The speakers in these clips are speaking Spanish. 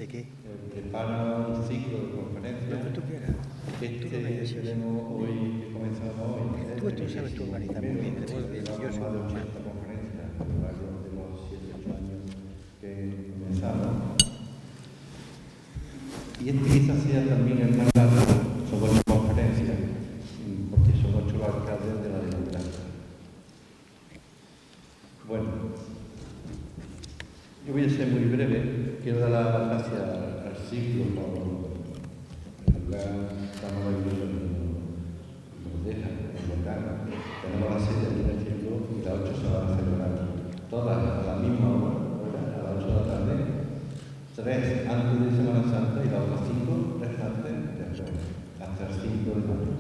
qué? Prepara un ciclo de conferencias. Lo que tú quieras. Que tenemos hoy, que comenzamos hoy. Tú esto sabes tú organizar muy bien. Yo soy más de 80 conferencias a lo largo de los 7-8 años que comenzamos. Y este quizás sea también el más largo, son 8 conferencias, porque son 8 los alcaldes de la democracia. Bueno, yo voy a ser muy breve. Quiero dar las gracias al ciclo por el lugar tan maravilloso que nos deja, el local. Tenemos la sede aquí en el ciclo y las 8 se van a celebrar todas a la misma hora, a las 8 de la tarde, 3 antes de Semana Santa y las otras 5 restantes después, hasta el 5 de mayo.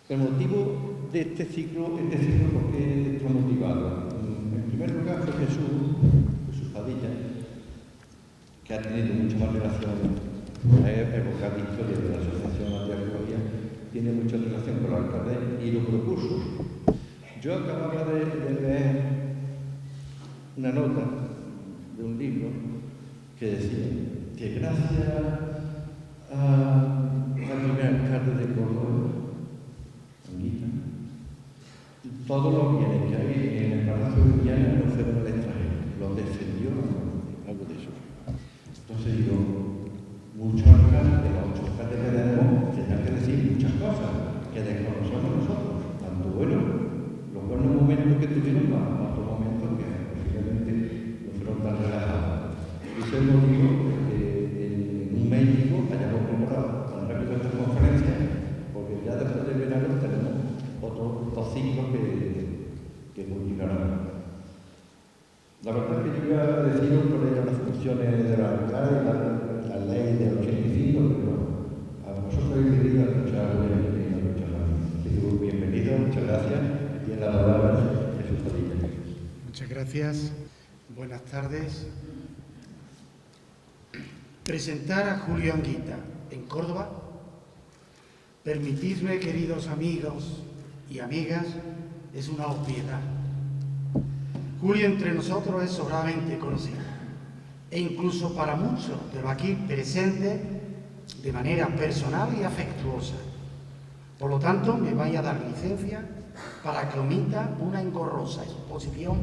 El motivo de este ciclo, ¿por qué está motivado? En primer lugar fue Jesús Padilla, que ha tenido mucha más relación, ha evocado la historia de la Asociación María Gloria, tiene mucha relación con los alcaldes y lo propuso. Yo acababa de leer una nota de un libro que decía que gracias al primer alcalde de Córdoba, Anguita, todos los bienes que hay en el Palacio de Viana no fueron al extranjero, los defendió algo de eso. Entonces digo, muchos alcaldes, de los 8 alcaldes que tenemos, tendrán que decir muchas cosas que desconocemos nosotros, tanto los buenos momentos que tuvieron, como otros momentos que posiblemente no fueron tan relajados. Y ese es el motivo de que en un México hayamos preparado tan rápido esta conferencia, porque ya después del verano tenemos otros 2 ciclos que continuarán. La verdad es que yo iba a deciros cuáles eran las funciones de la alcalde, la ley del 85, pero a vosotros habéis venido a escuchar muchas gracias. Bienvenido, muchas gracias. Y en la palabra Jesús Padilla. Muchas gracias. Buenas tardes. Presentar a Julio Anguita en Córdoba. Permitidme, queridos amigos y amigas, es una obviedad. Julio entre nosotros es sobradamente conocido, e incluso para muchos de los aquí presentes de manera personal y afectuosa. Por lo tanto, me vaya a dar licencia para que omita una engorrosa exposición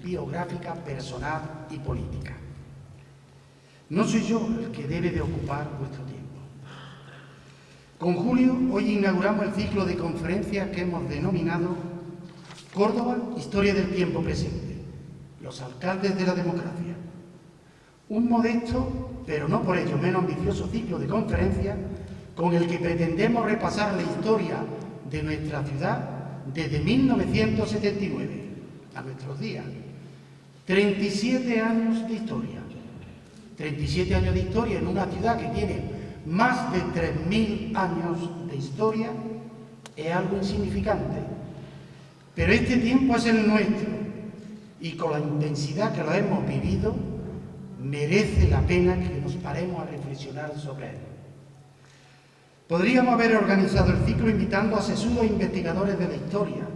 biográfica, personal y política. No soy yo el que debe de ocupar vuestro tiempo. Con Julio, hoy inauguramos el ciclo de conferencias que hemos denominado Córdoba, Historia del Tiempo Presente, los alcaldes de la democracia. Un modesto, pero no por ello menos ambicioso ciclo de conferencias con el que pretendemos repasar la historia de nuestra ciudad desde 1979 a nuestros días. 37 años de historia. 37 años de historia en una ciudad que tiene más de 3.000 años de historia es algo insignificante. Pero este tiempo es el nuestro y con la intensidad que lo hemos vivido merece la pena que nos paremos a reflexionar sobre él. Podríamos haber organizado el ciclo invitando a sesudos investigadores de la historia,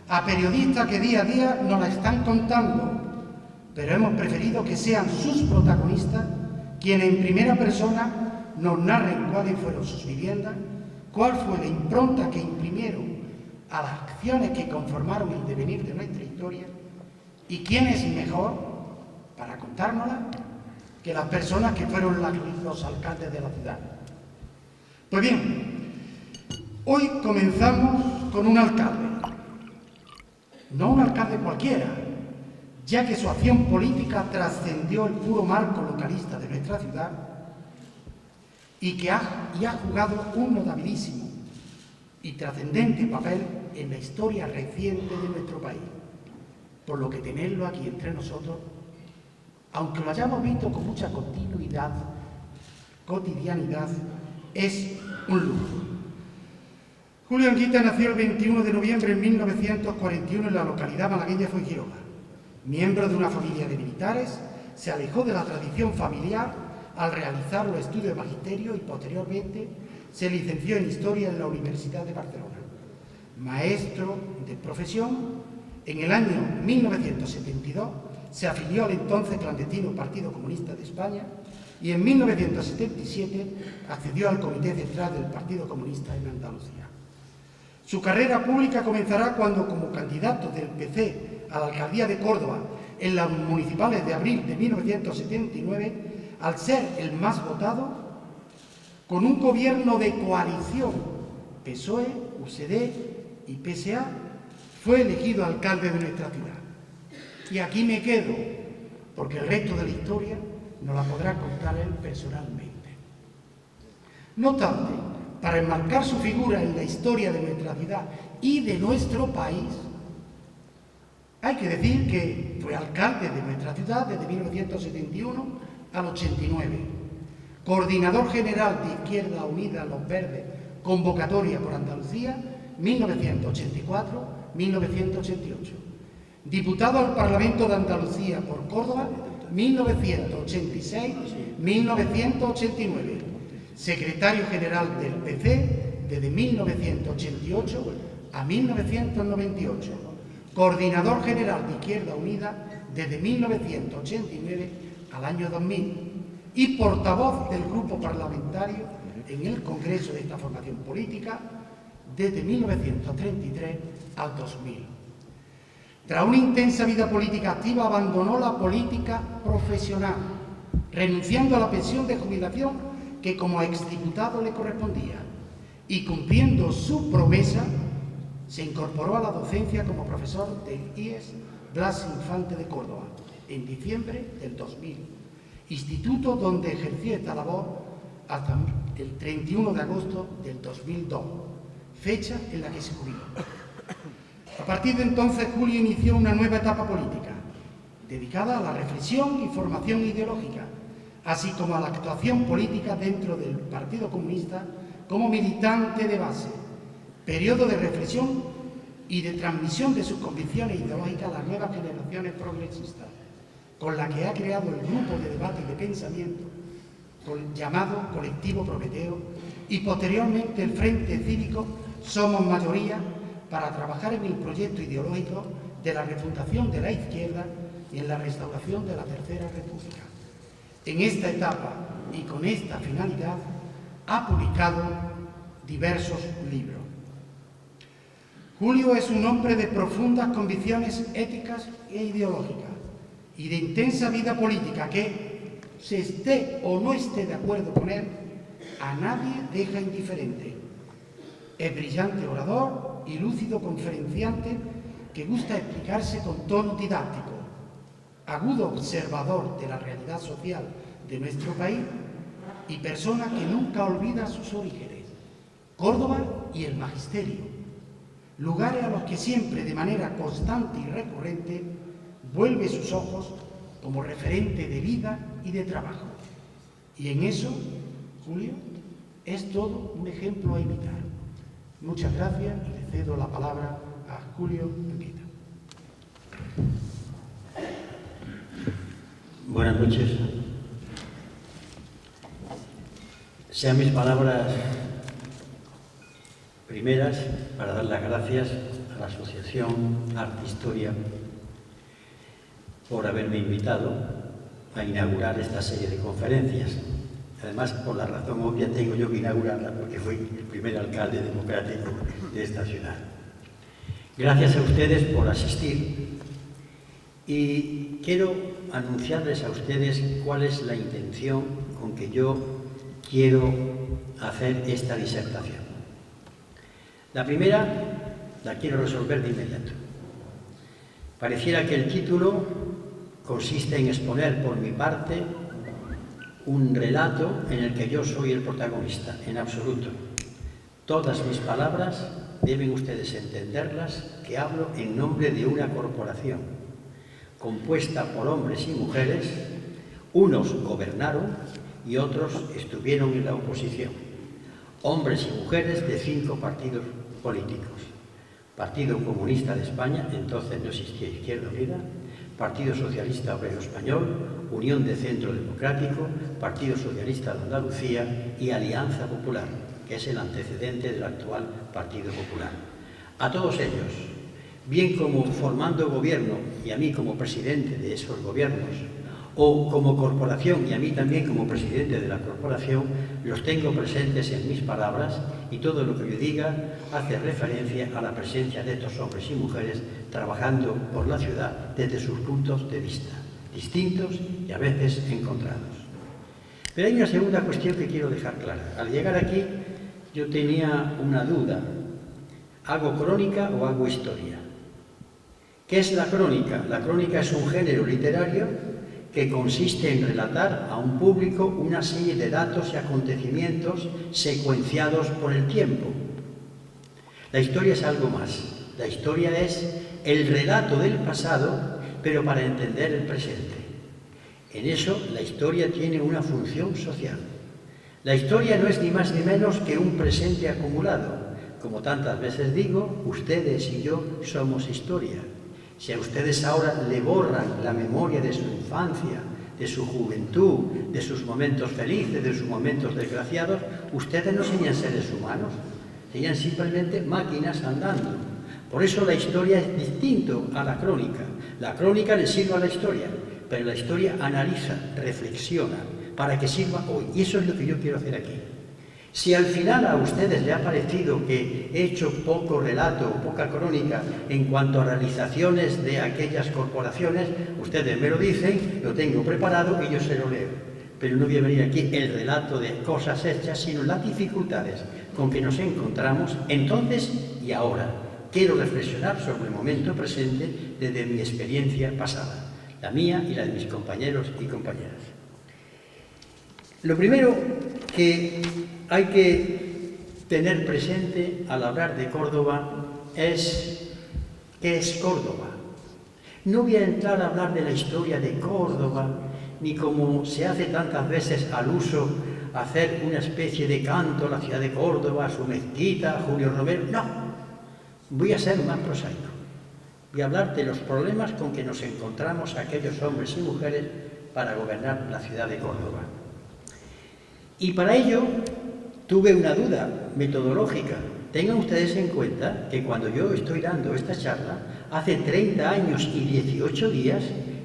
a periodistas que día a día nos la están contando, pero hemos preferido que sean sus protagonistas quienes en primera persona nos narren cuáles fueron sus viviendas, cuál fue la impronta que imprimieron a las acciones que conformaron el devenir de nuestra historia y quién es mejor para contárnosla que las personas que fueron los alcaldes de la ciudad. Pues bien, hoy comenzamos con un alcalde, no un alcalde cualquiera, ya que su acción política trascendió el puro marco localista de nuestra ciudad y que ha jugado un notabilísimo y trascendente papel en la historia reciente de nuestro país, por lo que tenerlo aquí entre nosotros, aunque lo hayamos visto con mucha cotidianidad, es un lujo. Julio Anguita nació el 21 de noviembre de 1941 en la localidad malagueña de Fuengirola. Miembro de una familia de militares, se alejó de la tradición familiar al realizar los estudios de magisterio y posteriormente se licenció en Historia en la Universidad de Barcelona. Maestro de profesión, en el año 1972 se afilió al entonces clandestino Partido Comunista de España y en 1977 accedió al Comité Central del Partido Comunista en Andalucía. Su carrera pública comenzará cuando, como candidato del PC a la alcaldía de Córdoba en las municipales de abril de 1979, al ser el más votado, con un gobierno de coalición PSOE, UCD y PSA, fue elegido alcalde de nuestra ciudad. Y aquí me quedo, porque el resto de la historia nos la podrá contar él personalmente. No obstante, para enmarcar su figura en la historia de nuestra ciudad y de nuestro país, hay que decir que fue alcalde de nuestra ciudad desde 1971 al 89, coordinador general de Izquierda Unida Los Verdes, convocatoria por Andalucía, 1984-1988, diputado al Parlamento de Andalucía por Córdoba, 1986-1989, secretario general del PC desde 1988 a 1998, coordinador general de Izquierda Unida desde 1989 al año 2000 y portavoz del grupo parlamentario en el Congreso de esta formación política desde 1933 al 2000. Tras una intensa vida política activa, abandonó la política profesional, renunciando a la pensión de jubilación que como exdiputado le correspondía, y cumpliendo su promesa, se incorporó a la docencia como profesor del IES Blas Infante de Córdoba en diciembre del 2000, instituto donde ejerció esta labor hasta el 31 de agosto del 2002, fecha en la que se jubiló. A partir de entonces, Julio inició una nueva etapa política, dedicada a la reflexión y formación ideológica, así como a la actuación política dentro del Partido Comunista como militante de base, periodo de reflexión y de transmisión de sus convicciones ideológicas a las nuevas generaciones progresistas, con la que ha creado el grupo de debate y de pensamiento llamado Colectivo Prometeo y posteriormente el Frente Cívico Somos Mayoría, para trabajar en el proyecto ideológico de la refundación de la izquierda y en la restauración de la Tercera República. En esta etapa y con esta finalidad ha publicado diversos libros. Julio es un hombre de profundas convicciones éticas e ideológicas y de intensa vida política que, se esté o no esté de acuerdo con él, a nadie deja indiferente. Es brillante orador y lúcido conferenciante que gusta explicarse con tono didáctico, agudo observador de la realidad social de nuestro país y persona que nunca olvida sus orígenes, Córdoba y el magisterio, lugares a los que siempre de manera constante y recurrente vuelve sus ojos como referente de vida y de trabajo. Y en eso, Julio, es todo un ejemplo a imitar. Muchas gracias y le cedo la palabra a Julio Anguita. Buenas noches. Sean mis palabras primeras para dar las gracias a la Asociación Arte Historia por haberme invitado a inaugurar esta serie de conferencias. Además, por la razón obvia, tengo yo que inaugurarla porque fui el primer alcalde democrático de esta ciudad. Gracias a ustedes por asistir y quiero anunciarles a ustedes cuál es la intención con que yo quiero hacer esta disertación. La primera la quiero resolver de inmediato. Pareciera que el título consiste en exponer por mi parte un relato en el que yo soy el protagonista, en absoluto. Todas mis palabras deben ustedes entenderlas que hablo en nombre de una corporación compuesta por hombres y mujeres, unos gobernaron y otros estuvieron en la oposición. Hombres y mujeres de 5 partidos políticos. Partido Comunista de España, entonces no existía Izquierda Unida, Partido Socialista Obrero Español, Unión de Centro Democrático, Partido Socialista de Andalucía y Alianza Popular, que es el antecedente del actual Partido Popular. A todos ellos, bien como formando gobierno y a mí como presidente de esos gobiernos, o como corporación y a mí también como presidente de la corporación, los tengo presentes en mis palabras y todo lo que yo diga hace referencia a la presencia de estos hombres y mujeres trabajando por la ciudad desde sus puntos de vista, distintos y a veces encontrados. Pero hay una segunda cuestión que quiero dejar clara. Al llegar aquí yo tenía una duda. ¿Hago crónica o hago historia? ¿Qué es la crónica? La crónica es un género literario que consiste en relatar a un público una serie de datos y acontecimientos secuenciados por el tiempo. La historia es algo más. La historia es el relato del pasado, pero para entender el presente. En eso, la historia tiene una función social. La historia no es ni más ni menos que un presente acumulado. Como tantas veces digo, ustedes y yo somos historia. Si a ustedes ahora le borran la memoria de su infancia, de su juventud, de sus momentos felices, de sus momentos desgraciados, ustedes no serían seres humanos, serían simplemente máquinas andando. Por eso la historia es distinto a la crónica. La crónica le sirve a la historia, pero la historia analiza, reflexiona, para que sirva hoy. Y eso es lo que yo quiero hacer aquí. Si al final a ustedes les ha parecido que he hecho poco relato o poca crónica en cuanto a realizaciones de aquellas corporaciones, ustedes me lo dicen, lo tengo preparado y yo se lo leo. Pero no voy a venir aquí el relato de cosas hechas, sino las dificultades con que nos encontramos entonces y ahora. Quiero reflexionar sobre el momento presente desde mi experiencia pasada, la mía y la de mis compañeros y compañeras. Lo primero que hay que tener presente al hablar de Córdoba es ¿qué es Córdoba? No voy a entrar a hablar de la historia de Córdoba, ni como se hace tantas veces al uso, hacer una especie de canto a la ciudad de Córdoba, a su mezquita, a Julio Romero. No, voy a ser más prosaico. Voy a hablar de los problemas con que nos encontramos aquellos hombres y mujeres para gobernar la ciudad de Córdoba. Y para ello tuve una duda metodológica. Tengan ustedes en cuenta que cuando yo estoy dando esta charla, hace 30 años y 18 días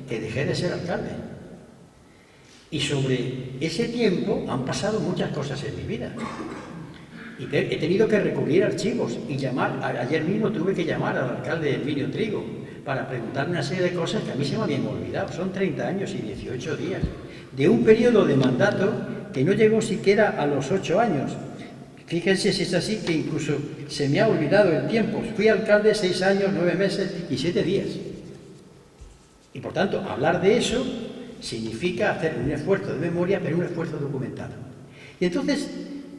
que dejé de ser alcalde. Y sobre ese tiempo han pasado muchas cosas en mi vida. Y he tenido que recurrir a archivos y llamar. Ayer mismo tuve que llamar al alcalde Emilio Trigo para preguntarme una serie de cosas que a mí se me habían olvidado. Son 30 años y 18 días de un periodo de mandato que no llegó siquiera a los 8 años. Fíjense si es así, que incluso se me ha olvidado el tiempo. Fui alcalde 6 años, 9 meses y 7 días. Y por tanto, hablar de eso significa hacer un esfuerzo de memoria, pero un esfuerzo documentado. Y entonces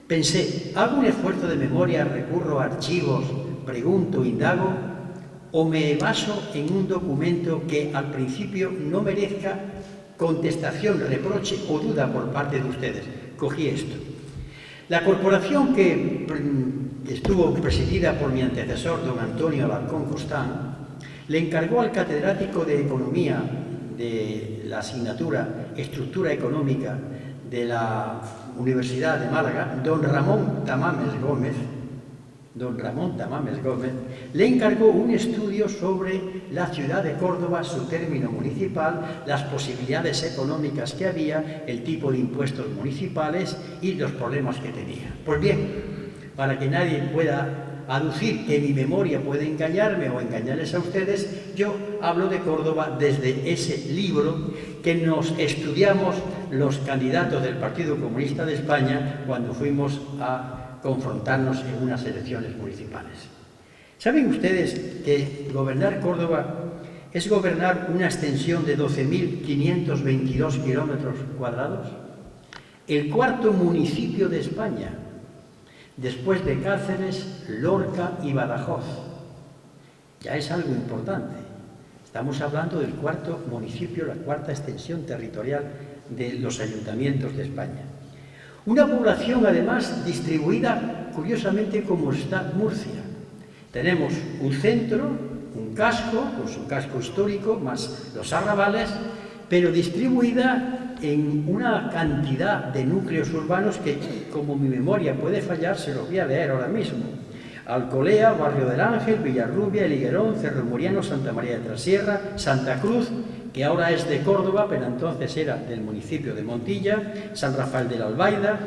pensé, ¿hago un esfuerzo de memoria, recurro a archivos, pregunto, indago, o me baso en un documento que al principio no merezca contestación, reproche o duda por parte de ustedes? Cogí esto. La corporación que estuvo presidida por mi antecesor, don Antonio Alarcón Costán, le encargó al catedrático de Economía de la asignatura Estructura Económica de la Universidad de Málaga, don Ramón Tamames Gómez, le encargó un estudio sobre la ciudad de Córdoba, su término municipal, las posibilidades económicas que había, el tipo de impuestos municipales y los problemas que tenía. Pues bien, para que nadie pueda aducir que mi memoria puede engañarme o engañarles a ustedes, yo hablo de Córdoba desde ese libro que nos estudiamos los candidatos del Partido Comunista de España cuando fuimos a confrontarnos en unas elecciones municipales. ¿Saben ustedes que gobernar Córdoba es gobernar una extensión de 12.522 kilómetros cuadrados? El cuarto municipio de España, después de Cáceres, Lorca y Badajoz. Ya es algo importante. Estamos hablando del cuarto municipio, la cuarta extensión territorial de los ayuntamientos de España. Una población, además, distribuida, curiosamente, como está Murcia. Tenemos un centro, un casco, con su casco histórico, más los arrabales, pero distribuida en una cantidad de núcleos urbanos que, como mi memoria puede fallar, se los voy a leer ahora mismo. Alcolea, Barrio del Ángel, Villarrubia, El Higuerón, Cerro Muriano, Santa María de Trasierra, Santa Cruz, que ahora es de Córdoba, pero entonces era del municipio de Montilla, San Rafael de la Albaida,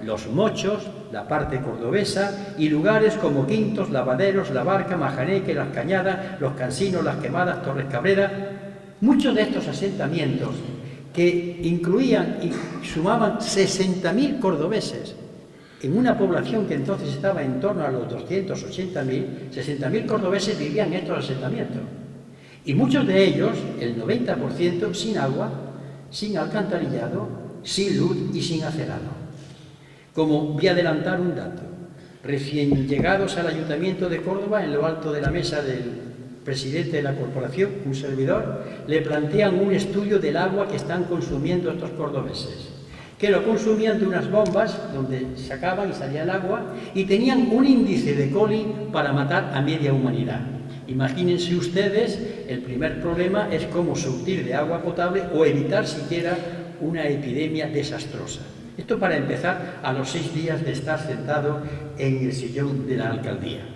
Los Mochos, la parte cordobesa, y lugares como Quintos, Lavaderos, La Barca, Majaneque, Las Cañadas, Los Cansinos, Las Quemadas, Torres Cabrera. Muchos de estos asentamientos, que incluían y sumaban 60.000 cordobeses, en una población que entonces estaba en torno a los 280.000, 60.000 cordobeses vivían en estos asentamientos. Y muchos de ellos, el 90%, sin agua, sin alcantarillado, sin luz y sin acerado. Como voy a adelantar un dato, recién llegados al Ayuntamiento de Córdoba, en lo alto de la mesa del presidente de la corporación, un servidor, le plantean un estudio del agua que están consumiendo estos cordobeses, que lo consumían de unas bombas donde sacaban y salía el agua y tenían un índice de coli para matar a media humanidad. Imagínense ustedes, el primer problema es cómo surtir de agua potable o evitar siquiera una epidemia desastrosa. Esto para empezar a los 6 días de estar sentado en el sillón de la alcaldía.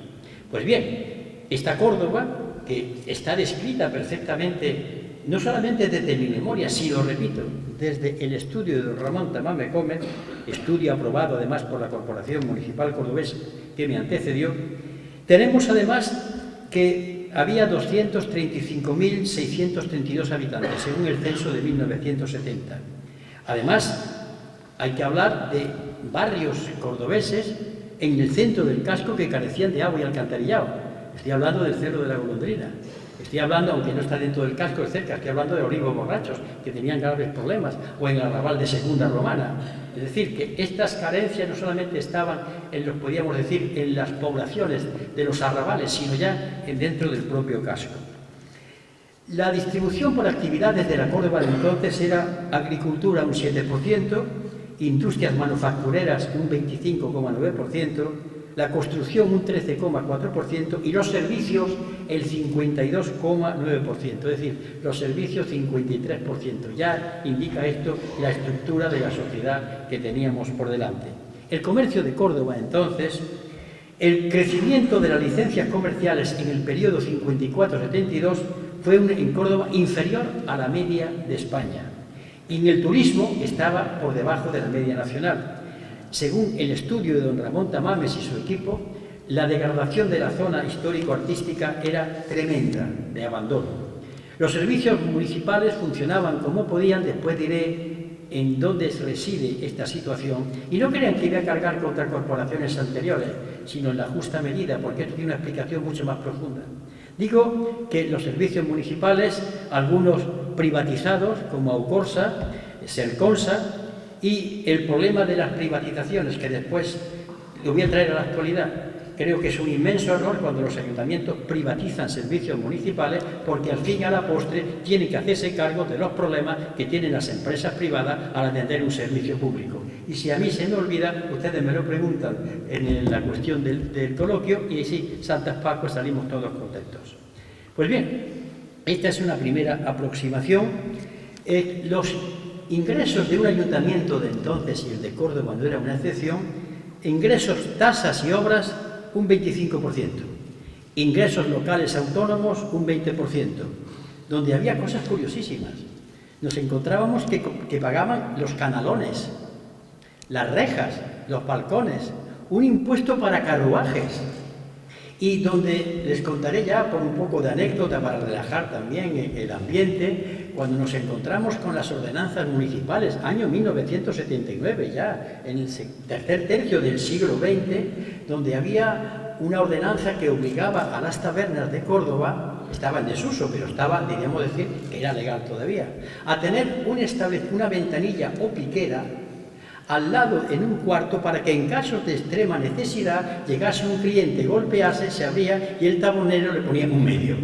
Pues bien, esta Córdoba, que está descrita perfectamente, no solamente desde mi memoria, sino, repito, desde el estudio de don Ramón Tamames Gómez, estudio aprobado además por la Corporación Municipal Cordobesa que me antecedió, tenemos además que había 235.632 habitantes, según el censo de 1970. Además, hay que hablar de barrios cordobeses en el centro del casco que carecían de agua y alcantarillado. Estoy hablando del Cerro de la Golondrina. Estoy hablando, aunque no está dentro del casco, es cerca, estoy hablando de Olivos Borrachos, que tenían graves problemas, o en el arrabal de Segunda Romana. Es decir, que estas carencias no solamente estaban en los, podríamos decir, en las poblaciones de los arrabales, sino ya dentro del propio casco. La distribución por actividades de la Córdoba de entonces era agricultura un 7%, industrias manufactureras un 25,9%, la construcción un 13,4% y los servicios el 52,9%, es decir, los servicios 53%. Ya indica esto la estructura de la sociedad que teníamos por delante. El comercio de Córdoba entonces, el crecimiento de las licencias comerciales en el periodo 54-72 fue en Córdoba inferior a la media de España. Y en el turismo estaba por debajo de la media nacional. Según el estudio de don Ramón Tamames y su equipo, la degradación de la zona histórico-artística era tremenda, de abandono. Los servicios municipales funcionaban como podían, después diré en dónde reside esta situación, y no crean que iba a cargar contra corporaciones anteriores, sino en la justa medida, porque esto tiene una explicación mucho más profunda. Digo que los servicios municipales, algunos privatizados, como Aucorsa, Serconsa, y el problema de las privatizaciones, que después lo voy a traer a la actualidad. Creo que es un inmenso error cuando los ayuntamientos privatizan servicios municipales, porque al fin y a la postre tienen que hacerse cargo de los problemas que tienen las empresas privadas al atender un servicio público. Y si a mí se me olvida, ustedes me lo preguntan en la cuestión del coloquio, y sí, Santas Pascuas salimos todos contentos. Pues bien, esta es una primera aproximación. Los ingresos de un ayuntamiento de entonces y el de Córdoba cuando era una excepción, ingresos, tasas y obras, un 25%. Ingresos locales autónomos, un 20%. Donde había cosas curiosísimas. Nos encontrábamos que pagaban los canalones, las rejas, los balcones, un impuesto para carruajes. Y donde les contaré ya por un poco de anécdota para relajar también el ambiente, cuando nos encontramos con las ordenanzas municipales, año 1979, ya en el tercer tercio del siglo XX, donde había una ordenanza que obligaba a las tabernas de Córdoba, estaba en desuso, pero estaba, diríamos decir, que era legal todavía, a tener una ventanilla o piquera al lado en un cuarto para que en casos de extrema necesidad llegase un cliente, golpease, se abría y el tabonero le ponía un medio.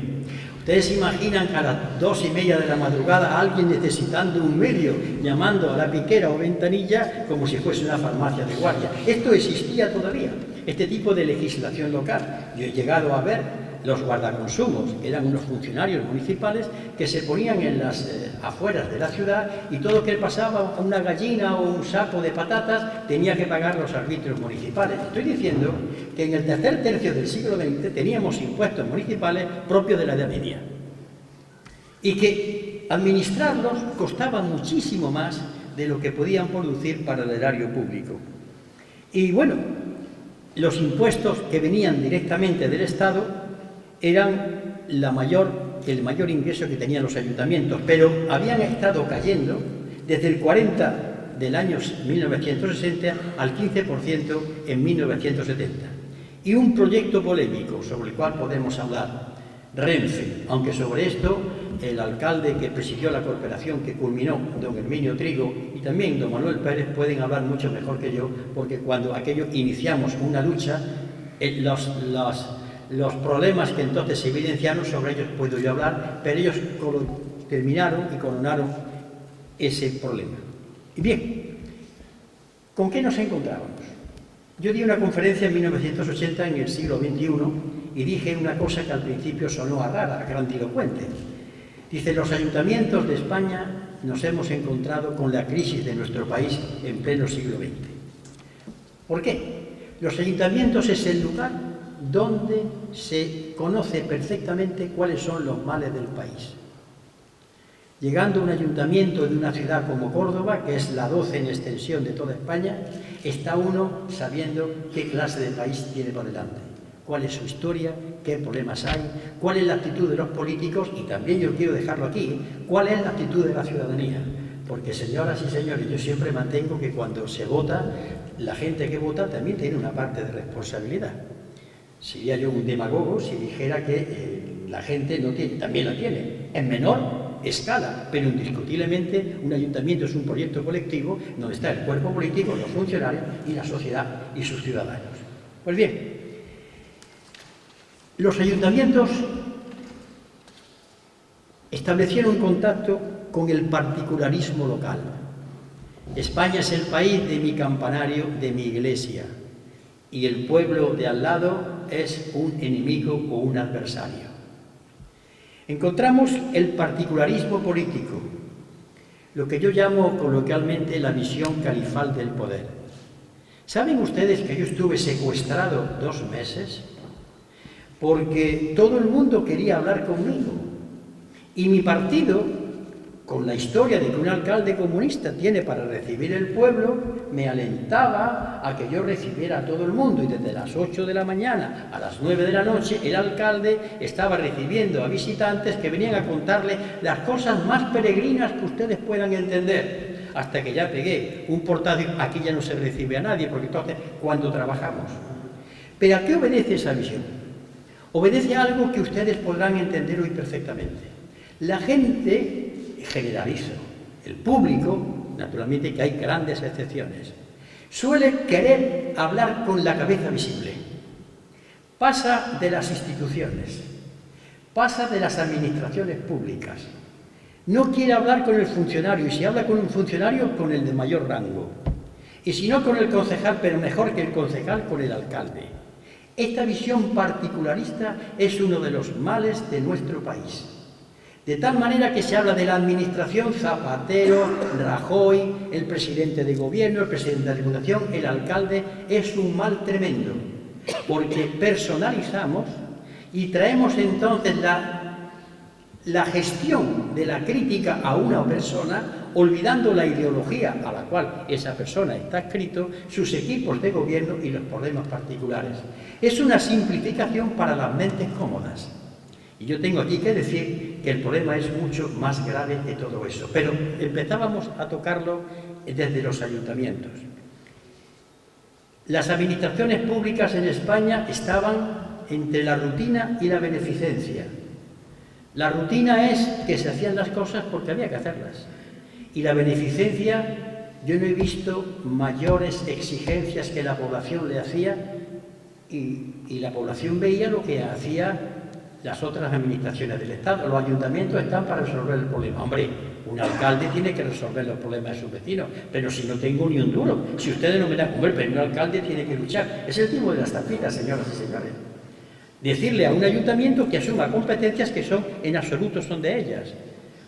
Ustedes se imaginan que a las 2:30 de la madrugada alguien necesitando un medio, llamando a la piquera o ventanilla como si fuese una farmacia de guardia. Esto existía todavía, este tipo de legislación local. Yo he llegado a ver los guardaconsumos, que eran unos funcionarios municipales que se ponían en las afueras de la ciudad y todo que pasaba una gallina o un saco de patatas tenía que pagar los arbitrios municipales. Estoy diciendo que en el tercer tercio del siglo XX teníamos impuestos municipales propios de la Edad Media y que administrarlos costaba muchísimo más de lo que podían producir para el erario público. Y bueno, los impuestos que venían directamente del Estado eran el mayor ingreso que tenían los ayuntamientos, pero habían estado cayendo desde el 40 del año 1960 al 15% en 1970. Y un proyecto polémico sobre el cual podemos hablar, Renfe, aunque sobre esto el alcalde que presidió la corporación que culminó, don Herminio Trigo, y también don Manuel Pérez pueden hablar mucho mejor que yo, porque cuando aquello iniciamos una lucha, los problemas que entonces se evidenciaron, sobre ellos puedo yo hablar, pero ellos terminaron y coronaron ese problema. Y bien, ¿con qué nos encontrábamos? Yo di una conferencia en 1980 en el siglo XXI y dije una cosa que al principio sonó a rara, grandilocuente. Dice, los ayuntamientos de España nos hemos encontrado con la crisis de nuestro país en pleno siglo XX. ¿Por qué? Los ayuntamientos es el lugar donde se conoce perfectamente cuáles son los males del país. Llegando a un ayuntamiento de una ciudad como Córdoba, que es la 12 en extensión de toda España, está uno sabiendo qué clase de país tiene por delante, cuál es su historia, qué problemas hay, cuál es la actitud de los políticos y también yo quiero dejarlo aquí, cuál es la actitud de la ciudadanía. Porque, señoras y señores, yo siempre mantengo que cuando se vota, la gente que vota también tiene una parte de responsabilidad. Sería yo un demagogo si dijera que la gente no tiene, también la tiene, en menor escala, pero indiscutiblemente un ayuntamiento es un proyecto colectivo donde está el cuerpo político, los funcionarios y la sociedad y sus ciudadanos. Pues bien, los ayuntamientos establecieron contacto con el particularismo local. España es el país de mi campanario, de mi iglesia, y el pueblo de al lado es un enemigo o un adversario. Encontramos el particularismo político, lo que yo llamo coloquialmente la visión califal del poder. ¿Saben ustedes que yo estuve secuestrado 2 meses? Porque todo el mundo quería hablar conmigo. Y mi partido, con la historia de que un alcalde comunista tiene para recibir el pueblo, me alentaba a que yo recibiera a todo el mundo. Y desde las 8 de la mañana a las 9 de la noche, el alcalde estaba recibiendo a visitantes que venían a contarle las cosas más peregrinas que ustedes puedan entender. Hasta que ya pegué un portazo, aquí ya no se recibe a nadie, porque entonces, ¿cuándo trabajamos? ¿Pero a qué obedece esa visión? Obedece a algo que ustedes podrán entender hoy perfectamente. La gente, generalizo, el público, naturalmente que hay grandes excepciones, suele querer hablar con la cabeza visible. Pasa de las instituciones, pasa de las administraciones públicas. No quiere hablar con el funcionario, y si habla con un funcionario, con el de mayor rango. Y si no, con el concejal, pero mejor que el concejal, con el alcalde. Esta visión particularista es uno de los males de nuestro país. De tal manera que se habla de la administración, Zapatero, Rajoy, el presidente de gobierno, el presidente de la Diputación, el alcalde, es un mal tremendo, porque personalizamos y traemos entonces la gestión de la crítica a una persona, olvidando la ideología a la cual esa persona está adscrito, sus equipos de gobierno y los problemas particulares. Es una simplificación para las mentes cómodas. Y yo tengo aquí que decir que el problema es mucho más grave de todo eso. Pero empezábamos a tocarlo desde los ayuntamientos. Las administraciones públicas en España estaban entre la rutina y la beneficencia. La rutina es que se hacían las cosas porque había que hacerlas. Y la beneficencia, yo no he visto mayores exigencias que la población le hacía y la población veía lo que hacía las otras administraciones del Estado. Los ayuntamientos están para resolver el problema. Hombre, un alcalde tiene que resolver los problemas de sus vecinos, pero si no tengo ni un duro, si ustedes no me dan comer, pero un alcalde tiene que luchar. Es el tipo de las tapitas, señoras y señores. decirle a un ayuntamiento que asuma competencias que en absoluto son de ellas.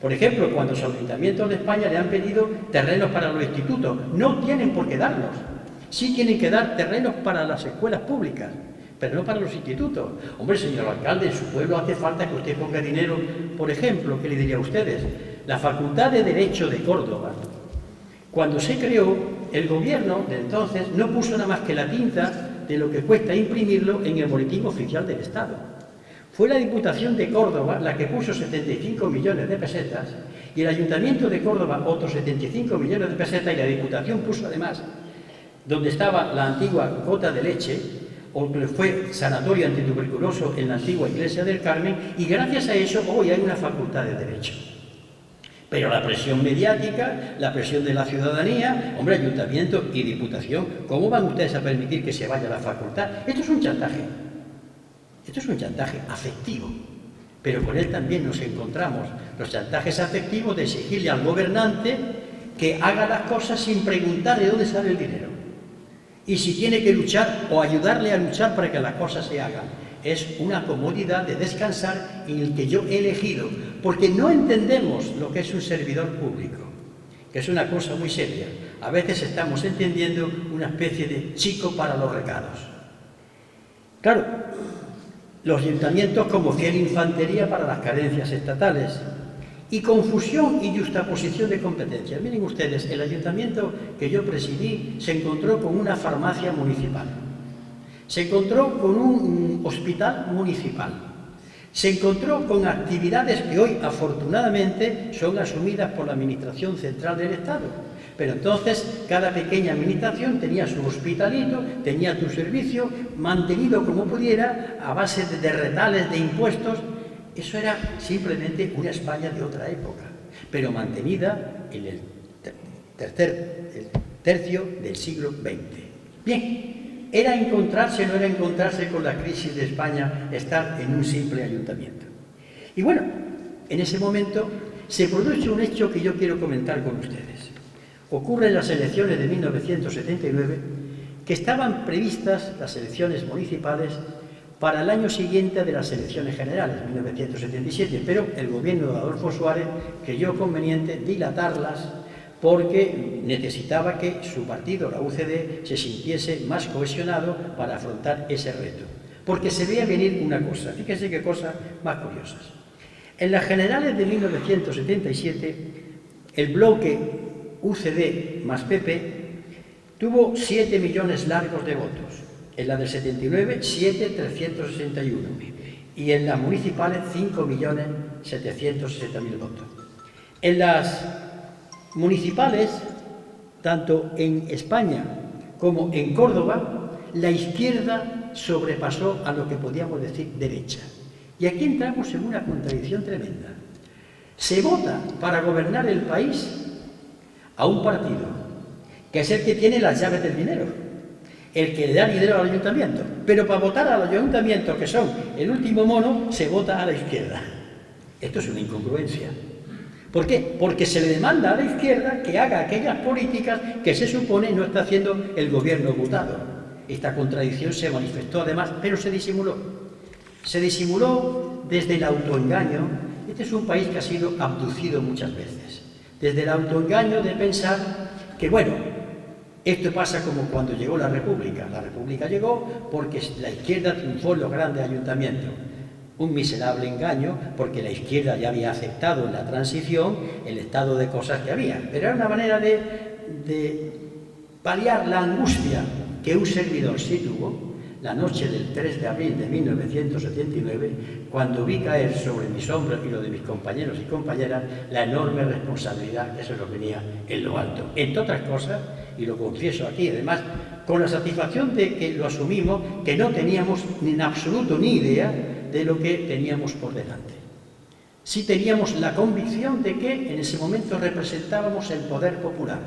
Por ejemplo, cuando los ayuntamientos de España le han pedido terrenos para los institutos, no tienen por qué darlos. Sí tienen que dar terrenos para las escuelas públicas, pero no para los institutos. Hombre, señor alcalde, en su pueblo hace falta que usted ponga dinero. Por ejemplo, ¿qué le diría a ustedes? La Facultad de Derecho de Córdoba, cuando se creó, el gobierno de entonces no puso nada más que la tinta de lo que cuesta imprimirlo en el Boletín Oficial del Estado. Fue la Diputación de Córdoba la que puso 75 millones de pesetas y el Ayuntamiento de Córdoba otros 75 millones de pesetas y la Diputación puso además, donde estaba la antigua gota de leche, o que fue sanatorio antituberculoso en la antigua Iglesia del Carmen, y gracias a eso hoy hay una facultad de Derecho. Pero la presión mediática, la presión de la ciudadanía, hombre, Ayuntamiento y Diputación, ¿cómo van ustedes a permitir que se vaya la facultad? Esto es un chantaje. Esto es un chantaje afectivo, pero con él también nos encontramos los chantajes afectivos de exigirle al gobernante que haga las cosas sin preguntar de dónde sale el dinero. Y si tiene que luchar o ayudarle a luchar para que las cosas se hagan. Es una comodidad de descansar en el que yo he elegido, porque no entendemos lo que es un servidor público, que es una cosa muy seria. A veces estamos entendiendo una especie de chico para los recados. Claro, los ayuntamientos como fiel infantería para las carencias estatales y confusión y justaposición de competencias. Miren ustedes, el ayuntamiento que yo presidí se encontró con una farmacia municipal, se encontró con un hospital municipal, se encontró con actividades que hoy afortunadamente son asumidas por la Administración Central del Estado. Pero entonces cada pequeña administración tenía su hospitalito, tenía tu servicio, mantenido como pudiera, a base de retales de impuestos. Eso era simplemente una España de otra época, pero mantenida en el tercio del siglo XX. Bien, ¿era encontrarse o no era encontrarse con la crisis de España estar en un simple ayuntamiento? Y bueno, en ese momento se produce un hecho que yo quiero comentar con ustedes. Ocurren las elecciones de 1979, que estaban previstas las elecciones municipales para el año siguiente de las elecciones generales, 1977, pero el gobierno de Adolfo Suárez creyó conveniente dilatarlas porque necesitaba que su partido, la UCD, se sintiese más cohesionado para afrontar ese reto. Porque se veía venir una cosa, fíjense qué cosas más curiosas. En las generales de 1977, el bloque UCD más PP tuvo 7 millones largos de votos, en la del 79 7.361 y en las municipales 5.760.000 votos. En las municipales, tanto en España como en Córdoba, la izquierda sobrepasó a lo que podíamos decir derecha. Y aquí entramos en una contradicción tremenda. Se vota para gobernar el país a un partido, que es el que tiene las llaves del dinero, el que le da dinero al ayuntamiento, pero para votar a los ayuntamientos, que son el último mono, se vota a la izquierda. Esto es una incongruencia. ¿Por qué? Porque se le demanda a la izquierda que haga aquellas políticas que se supone no está haciendo el gobierno votado. Esta contradicción se manifestó además, pero se disimuló. Se disimuló desde el autoengaño. Este es un país que ha sido abducido muchas veces. Desde el autoengaño de pensar que, bueno, esto pasa como cuando llegó la República. La República llegó porque la izquierda triunfó en los grandes ayuntamientos. Un miserable engaño, porque la izquierda ya había aceptado en la transición el estado de cosas que había. Pero era una manera de paliar la angustia que un servidor sí tuvo la noche del 3 de abril de 1979, cuando vi caer sobre mis hombros y los de mis compañeros y compañeras la enorme responsabilidad que se nos venía en lo alto. Entre otras cosas, y lo confieso aquí, además, con la satisfacción de que lo asumimos, que no teníamos ni en absoluto ni idea de lo que teníamos por delante. Sí teníamos la convicción de que en ese momento representábamos el poder popular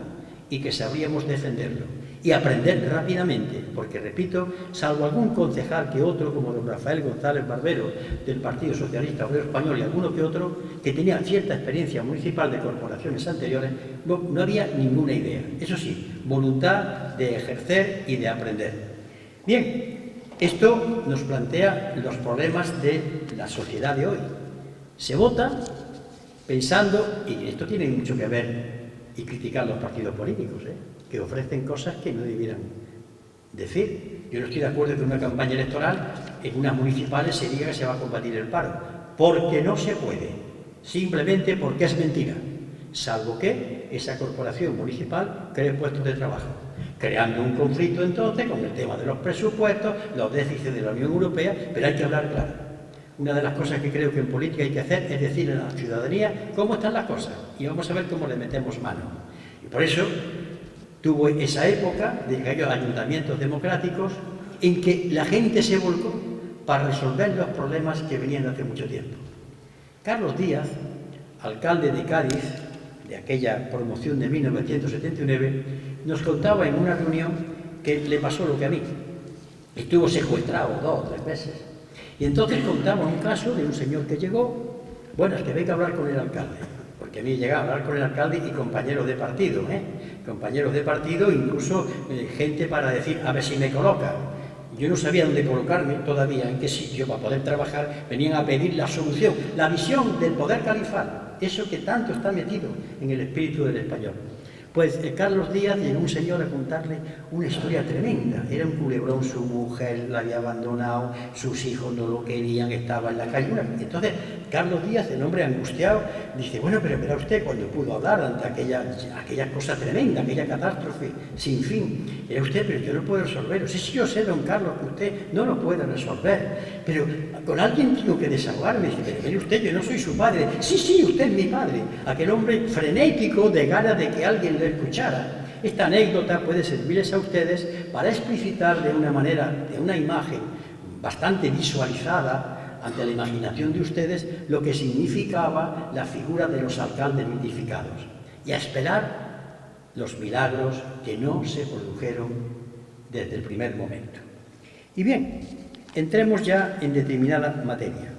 y que sabríamos defenderlo y aprender rápidamente, porque, repito, salvo algún concejal que otro, como don Rafael González Barbero del Partido Socialista Obrero Español y alguno que otro, que tenía cierta experiencia municipal de corporaciones anteriores, no había ninguna idea. Eso sí, voluntad de ejercer y de aprender. Bien, Esto nos plantea los problemas de la sociedad de hoy. Se vota pensando, y esto tiene mucho que ver y criticar los partidos políticos, que ofrecen cosas que no debieran decir. Yo no estoy de acuerdo que en una campaña electoral, en unas municipales, se diga que se va a combatir el paro, porque no se puede, simplemente porque es mentira, salvo que esa corporación municipal cree puestos de trabajo, creando un conflicto entonces con el tema de los presupuestos, los déficits de la Unión Europea, pero hay que hablar claro. Una de las cosas que creo que en política hay que hacer es decirle a la ciudadanía cómo están las cosas y vamos a ver cómo le metemos mano. Y por eso tuvo esa época de aquellos ayuntamientos democráticos en que la gente se volcó para resolver los problemas que venían de hace mucho tiempo. Carlos Díaz, alcalde de Cádiz, de aquella promoción de 1979, nos contaba en una reunión que le pasó lo que a mí. Estuvo secuestrado 2 o 3 veces. Y entonces contaba un caso de un señor que llegó, bueno, es que venga a hablar con el alcalde, porque a mí llegaba a hablar con el alcalde y compañeros de partido, compañeros de partido, incluso gente para decir, a ver si me coloca. Yo no sabía dónde colocarme todavía, en qué sitio para poder trabajar, venían a pedir la solución, la visión del poder califal, eso que tanto está metido en el espíritu del español. Pues Carlos Díaz llegó un señor a contarle una historia tremenda. Era un culebrón, su mujer la había abandonado, sus hijos no lo querían, estaba en la calle. Entonces, Carlos Díaz, el hombre angustiado, dice, bueno, pero verá usted, cuando pudo hablar ante aquella cosa tremenda, aquella catástrofe sin fin, era usted, pero yo no puedo resolverlo. Sí, yo sé, don Carlos, que usted no lo puede resolver, pero con alguien tengo que desahogarme. Dice, pero mire usted, yo no soy su padre. Sí, usted es mi padre. Aquel hombre frenético de ganas de que alguien lo escuchara. Esta anécdota puede servirles a ustedes para explicitar de una manera, de una imagen bastante visualizada ante la imaginación de ustedes, lo que significaba la figura de los alcaldes mitificados y a esperar los milagros que no se produjeron desde el primer momento. Y bien, entremos ya en determinada materia.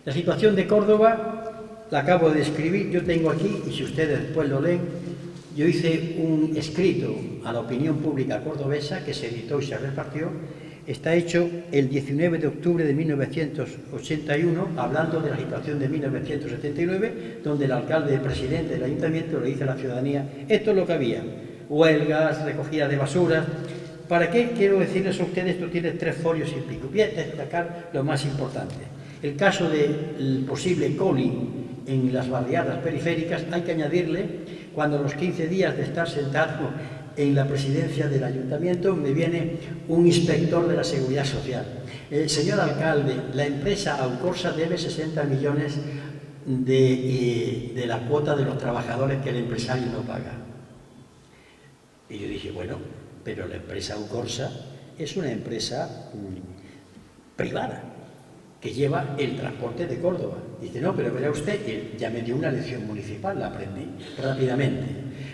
La situación de Córdoba la acabo de describir, yo tengo aquí, y si ustedes después lo leen, yo hice un escrito a la opinión pública cordobesa que se editó y se repartió. Está hecho el 19 de octubre de 1981, hablando de la situación de 1979, donde el alcalde y presidente del ayuntamiento le dice a la ciudadanía, esto es lo que había, huelgas, recogida de basura. ¿Para qué quiero decirles a ustedes? Esto tiene 3 folios y pico. Voy a destacar lo más importante. El caso del posible coli en las barriadas periféricas, hay que añadirle, cuando a los 15 días de estar sentado en la presidencia del ayuntamiento me viene un inspector de la Seguridad Social. Señor alcalde, la empresa Aucorsa debe 60 millones de la cuota de los trabajadores que el empresario no paga. Y yo dije, bueno, pero la empresa Aucorsa es una empresa privada que lleva el transporte de Córdoba. Dice, no, pero verá usted, ya me dio una lección municipal, la aprendí rápidamente.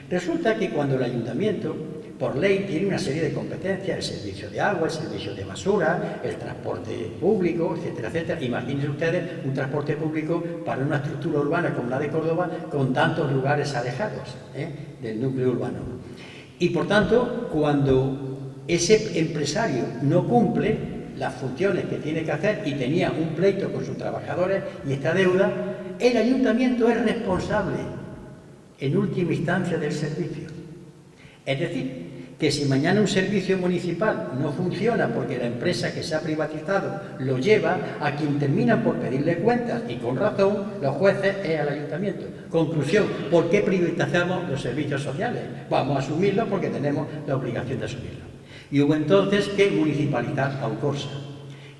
Resulta que cuando el ayuntamiento, por ley, tiene una serie de competencias, el servicio de agua, el servicio de basura, el transporte público, etcétera, etcétera. Imagínense ustedes un transporte público para una estructura urbana como la de Córdoba, con tantos lugares alejados del núcleo urbano. Y por tanto, cuando ese empresario no cumple las funciones que tiene que hacer y tenía un pleito con sus trabajadores y esta deuda, el ayuntamiento es responsable en última instancia del servicio. Es decir, que si mañana un servicio municipal no funciona porque la empresa que se ha privatizado lo lleva, a quien termina por pedirle cuentas, y con razón, los jueces, es al ayuntamiento. Conclusión, ¿por qué privatizamos los servicios sociales? Vamos a asumirlo porque tenemos la obligación de asumirlo. Y hubo entonces que municipalizar Aucorsa,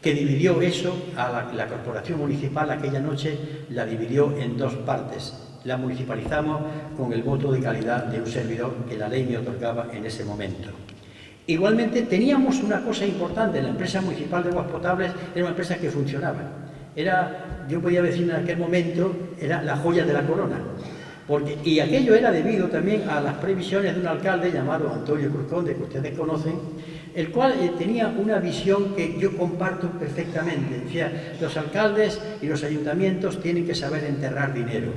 que dividió eso, a la corporación municipal aquella noche la dividió en 2 partes. La municipalizamos con el voto de calidad de un servidor que la ley me otorgaba en ese momento. Igualmente teníamos una cosa importante, la empresa municipal de aguas potables era una empresa que funcionaba. Era, yo podía decir en aquel momento, era la joya de la corona. Y aquello era debido también a las previsiones de un alcalde llamado Antonio Cruz Conde, que ustedes conocen, el cual tenía una visión que yo comparto perfectamente. Decía, los alcaldes y los ayuntamientos tienen que saber enterrar dinero.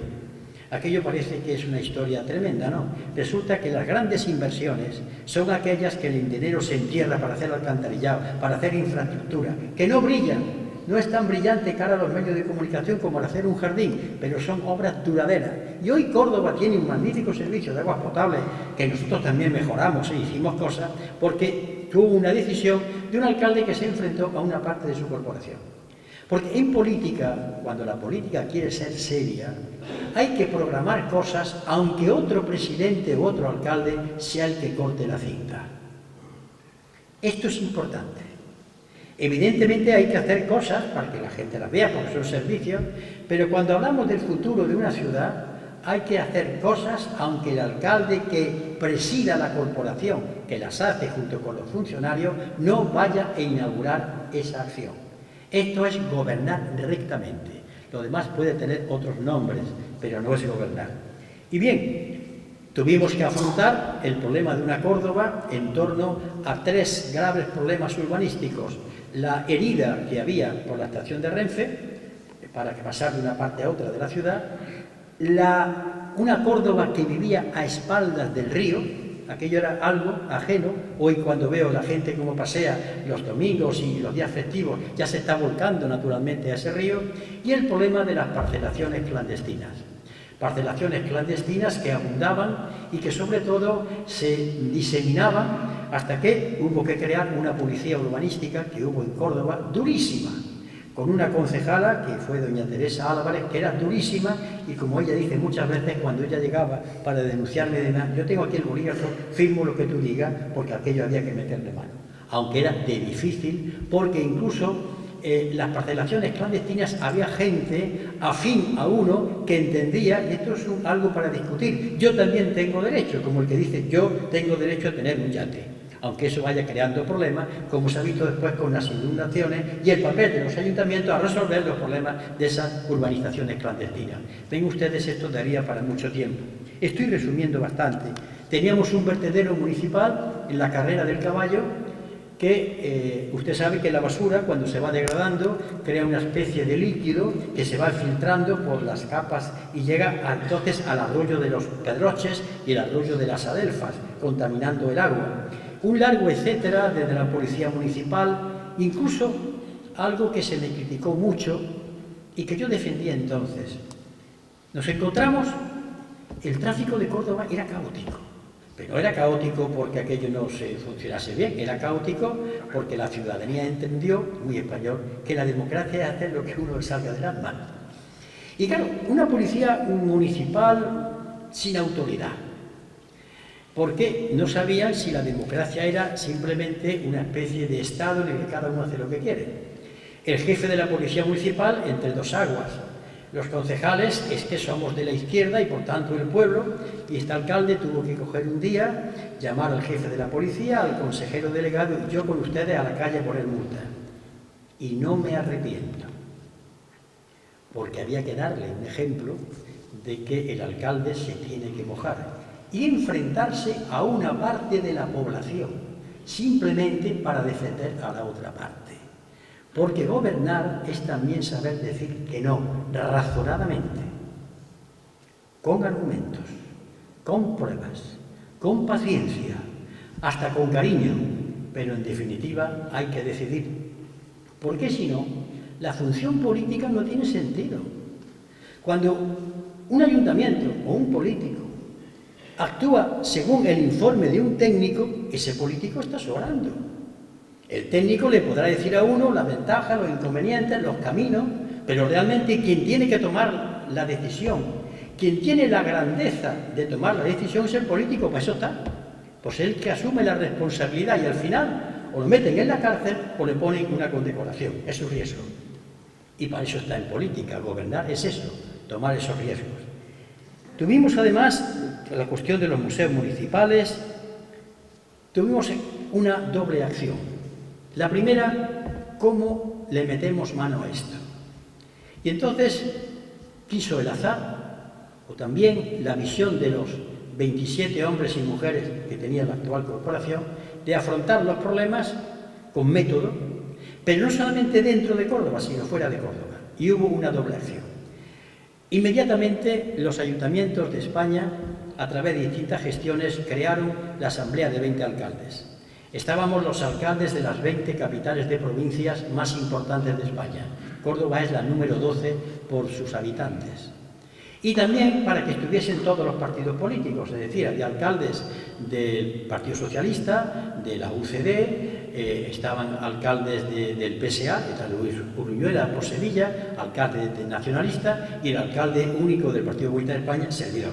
Aquello parece que es una historia tremenda, ¿no? Resulta que las grandes inversiones son aquellas que el dinero se entierra para hacer alcantarillado, para hacer infraestructura, que no brillan, no es tan brillante cara a los medios de comunicación como al hacer un jardín, pero son obras duraderas. Y hoy Córdoba tiene un magnífico servicio de aguas potables, que nosotros también mejoramos e hicimos cosas, porque tuvo una decisión de un alcalde que se enfrentó a una parte de su corporación. Porque en política, cuando la política quiere ser seria, hay que programar cosas aunque otro presidente u otro alcalde sea el que corte la cinta. Esto es importante. Evidentemente hay que hacer cosas para que la gente las vea, porque son servicios, pero cuando hablamos del futuro de una ciudad, hay que hacer cosas aunque el alcalde que presida la corporación, que las hace junto con los funcionarios, no vaya a inaugurar esa acción. Esto es gobernar rectamente. Lo demás puede tener otros nombres, pero no es gobernar. Y bien, tuvimos que afrontar el problema de una Córdoba en torno a 3 graves problemas urbanísticos. La herida que había por la estación de Renfe, para que pasar de una parte a otra de la ciudad, una Córdoba que vivía a espaldas del río. Aquello era algo ajeno. Hoy cuando veo la gente cómo pasea los domingos y los días festivos, ya se está volcando naturalmente a ese río. Y el problema de las parcelaciones clandestinas. Parcelaciones clandestinas que abundaban y que sobre todo se diseminaban hasta que hubo que crear una policía urbanística que hubo en Córdoba, durísima, con una concejala que fue doña Teresa Álvarez, que era durísima, y como ella dice muchas veces, cuando ella llegaba para denunciarme de nada, yo tengo aquí el bolígrafo, firmo lo que tú digas, porque aquello había que meterle mano. Aunque era de difícil, porque incluso las parcelaciones clandestinas había gente afín a uno que entendía, y esto es algo para discutir, yo también tengo derecho, como el que dice, yo tengo derecho a tener un yate. Aunque eso vaya creando problemas, como se ha visto después con las inundaciones y el papel de los ayuntamientos a resolver los problemas de esas urbanizaciones clandestinas. Ven ustedes, esto daría para mucho tiempo. Estoy resumiendo bastante. Teníamos un vertedero municipal en la Carrera del Caballo que usted sabe que la basura, cuando se va degradando, crea una especie de líquido que se va filtrando por las capas y llega entonces al arroyo de los Pedroches y el arroyo de las Adelfas, contaminando el agua. Un largo etcétera desde la Policía Municipal, incluso algo que se me criticó mucho y que yo defendía entonces. Nos encontramos, el tráfico de Córdoba era caótico, pero era caótico porque aquello no se funcionase bien, era caótico porque la ciudadanía entendió, muy español, que la democracia es hacer lo que uno le salga del alma. Y claro, una policía municipal sin autoridad, porque no sabían si la democracia era simplemente una especie de Estado en el que cada uno hace lo que quiere. El jefe de la policía municipal, entre 2 aguas. Los concejales es que somos de la izquierda y por tanto el pueblo, y este alcalde tuvo que coger un día, llamar al jefe de la policía, al consejero delegado, y yo con ustedes a la calle a poner multa. Y no me arrepiento, porque había que darle un ejemplo de que el alcalde se tiene que mojar y enfrentarse a una parte de la población, simplemente para defender a la otra parte. Porque gobernar es también saber decir que no, razonadamente, con argumentos, con pruebas, con paciencia, hasta con cariño, pero en definitiva hay que decidir. Porque si no, la función política no tiene sentido. Cuando un ayuntamiento o un político actúa según el informe de un técnico, ese político está sobrando. El técnico le podrá decir a uno las ventajas, los inconvenientes, los caminos, pero realmente quien tiene que tomar la decisión, quien tiene la grandeza de tomar la decisión es el político, pues eso está. Pues él que asume la responsabilidad y al final o lo meten en la cárcel o le ponen una condecoración, es su riesgo. Y para eso está en política, gobernar es eso, tomar esos riesgos. Tuvimos además la cuestión de los museos municipales, tuvimos una doble acción. La primera, ¿cómo le metemos mano a esto? Y entonces quiso el azar, o también la visión de los 27 hombres y mujeres que tenía la actual corporación, de afrontar los problemas con método, pero no solamente dentro de Córdoba, sino fuera de Córdoba. Y hubo una doble acción. Inmediatamente los ayuntamientos de España, a través de distintas gestiones, crearon la Asamblea de 20 alcaldes. Estábamos los alcaldes de las 20 capitales de provincias más importantes de España. Córdoba es la número 12 por sus habitantes. Y también para que estuviesen todos los partidos políticos, es decir, había alcaldes del Partido Socialista, de la UCD, estaban alcaldes del PSA, de Luis Uruñuela por Sevilla, alcalde nacionalista y el alcalde único del Partido Comunista de España, Servidor.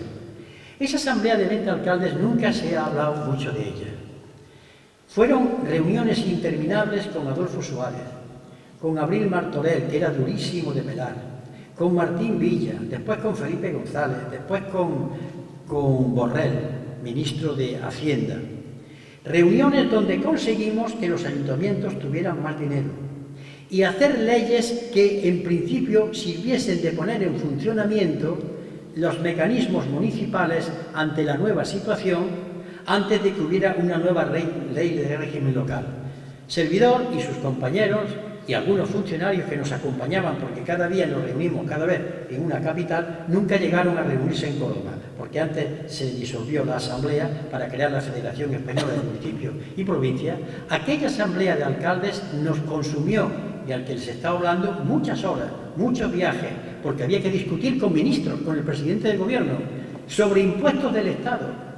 Esa asamblea de 20 alcaldes nunca se ha hablado mucho de ella. Fueron reuniones interminables con Adolfo Suárez, con Abril Martorell, que era durísimo de pelar, con Martín Villa, después con Felipe González, después con Borrell, ministro de Hacienda. Reuniones donde conseguimos que los ayuntamientos tuvieran más dinero y hacer leyes que en principio sirviesen de poner en funcionamiento los mecanismos municipales ante la nueva situación, antes de que hubiera una nueva ley de régimen local. Servidor y sus compañeros y algunos funcionarios que nos acompañaban, porque cada día nos reunimos cada vez en una capital, nunca llegaron a reunirse en Córdoba, porque antes se disolvió la asamblea para crear la Federación Española de Municipios y Provincias. Aquella asamblea de alcaldes nos consumió, y al que les estaba hablando, muchas horas, muchos viajes, porque había que discutir con ministros, con el presidente del gobierno, sobre impuestos del Estado.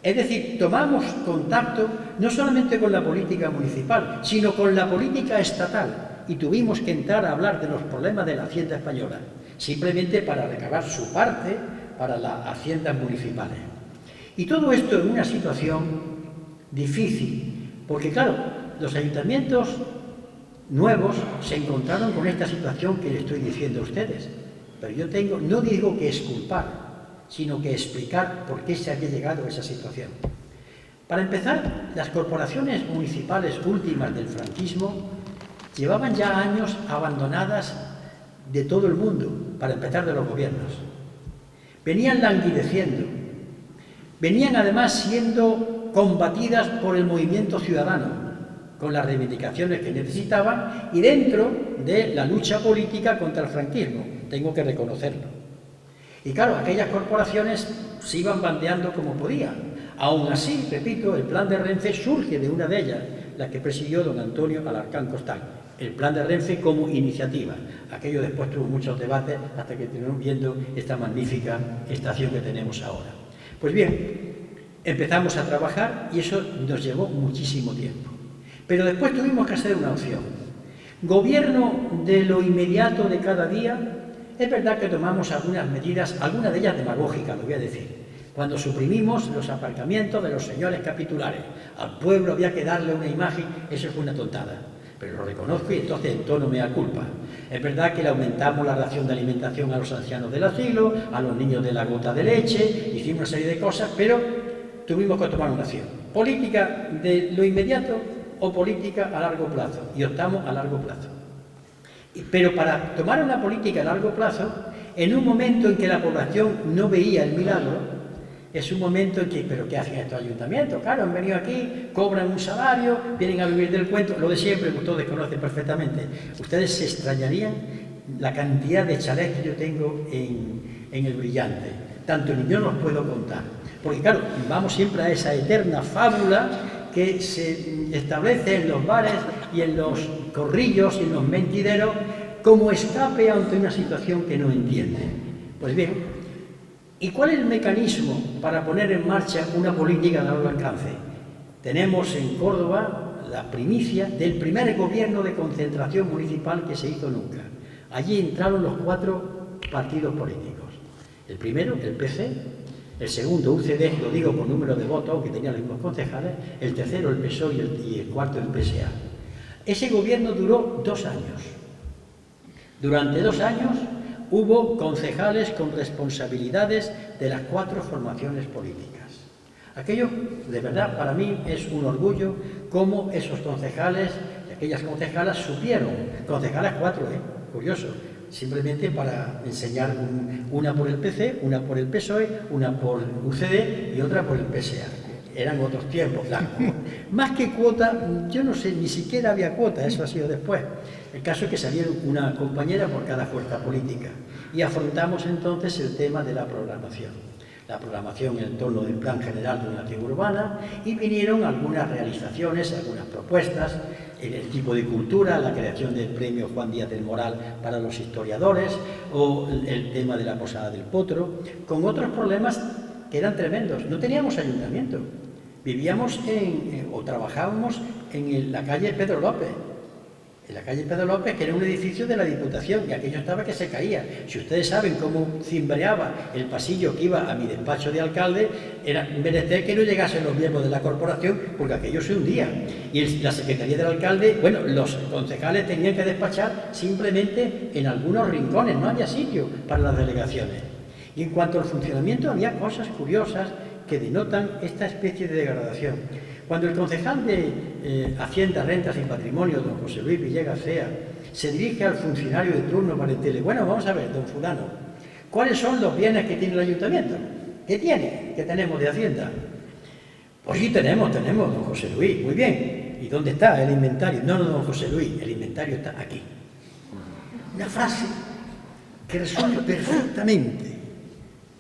Es decir, tomamos contacto no solamente con la política municipal, sino con la política estatal, y tuvimos que entrar a hablar de los problemas de la Hacienda española, simplemente para recabar su parte para las haciendas municipales. Y todo esto en una situación difícil, porque claro, los ayuntamientos nuevos se encontraron con esta situación que le estoy diciendo a ustedes, pero yo no digo que exculpar, sino que explicar por qué se había llegado a esa situación. Para empezar, las corporaciones municipales últimas del franquismo llevaban ya años abandonadas de todo el mundo, para empezar de los gobiernos. Venían languideciendo, venían además siendo combatidas por el movimiento ciudadano, con las reivindicaciones que necesitaban y dentro de la lucha política contra el franquismo, tengo que reconocerlo. Y claro, aquellas corporaciones se iban bandeando como podían. Aún así, repito, el plan de Renfe surge de una de ellas, la que presidió don Antonio Alarcán Costal. El plan de Renfe como iniciativa. Aquello después tuvo muchos debates hasta que terminamos viendo esta magnífica estación que tenemos ahora. Pues bien, empezamos a trabajar y eso nos llevó muchísimo tiempo. Pero después tuvimos que hacer una opción. Gobierno de lo inmediato de cada día. Es verdad que tomamos algunas medidas, algunas de ellas demagógicas, lo voy a decir. Cuando suprimimos los aparcamientos de los señores capitulares, al pueblo había que darle una imagen, eso fue una tontada. Pero lo reconozco y entonces en tono mea culpa. Es verdad que le aumentamos la ración de alimentación a los ancianos del asilo, a los niños de la gota de leche, hicimos una serie de cosas, pero tuvimos que tomar una acción. Política de lo inmediato o política a largo plazo, y optamos a largo plazo. Pero para tomar una política a largo plazo, en un momento en que la población no veía el milagro, es un momento en que, ¿pero qué hacen estos ayuntamientos? Claro, han venido aquí, cobran un salario, vienen a vivir del cuento, lo de siempre, que ustedes conocen perfectamente. Ustedes se extrañarían la cantidad de chalés que yo tengo en el Brillante. Tanto ni yo los puedo contar. Porque claro, vamos siempre a esa eterna fábula que se establece en los bares y en los corrillos y en los mentideros como escape ante una situación que no entienden. Pues bien, ¿y cuál es el mecanismo para poner en marcha una política de largo alcance? Tenemos en Córdoba la primicia del primer gobierno de concentración municipal que se hizo nunca. Allí entraron los 4 partidos políticos. El primero, el PC, el segundo, UCD, lo digo por número de votos, aunque tenía los mismos concejales, el tercero, el PSOE y el cuarto, el PSA. Ese gobierno duró 2 años. Durante 2 años hubo concejales con responsabilidades de las 4 formaciones políticas. Aquello, de verdad, para mí es un orgullo cómo esos concejales y aquellas concejalas supieron, concejales 4, curioso, simplemente para enseñar una por el PC, una por el PSOE, una por UCD y otra por el PSA. Eran otros tiempos, claro. Más que cuota, yo no sé, ni siquiera había cuota, eso ha sido después. El caso es que salieron una compañera por cada fuerza política. y afrontamos entonces el tema de la programación. La programación en el torno del Plan General de Ordenación Urbana, y vinieron algunas realizaciones, algunas propuestas en el tipo de cultura, la creación del premio Juan Díaz del Moral para los historiadores, o el tema de la Posada del Potro, con otros problemas que eran tremendos. No teníamos ayuntamiento, vivíamos o trabajábamos en la calle Pedro López. En la calle Pedro López, que era un edificio de la Diputación, y aquello estaba que se caía. Si ustedes saben cómo cimbreaba el pasillo que iba a mi despacho de alcalde, era menester que no llegasen los miembros de la corporación, porque aquello se hundía. Y la secretaría del alcalde, bueno, los concejales tenían que despachar simplemente en algunos rincones, no había sitio para las delegaciones. Y en cuanto al funcionamiento, había cosas curiosas que denotan esta especie de degradación. Cuando el concejal de Hacienda, Rentas y Patrimonio, don José Luis Villegas Cea, se dirige al funcionario de turno para decirle: bueno, vamos a ver, don fulano, ¿cuáles son los bienes que tiene el ayuntamiento? ¿Qué tiene? ¿Qué tenemos de Hacienda? Pues sí, tenemos, don José Luis, muy bien. ¿Y dónde está el inventario? No, don José Luis, el inventario está aquí. Una frase que resume perfectamente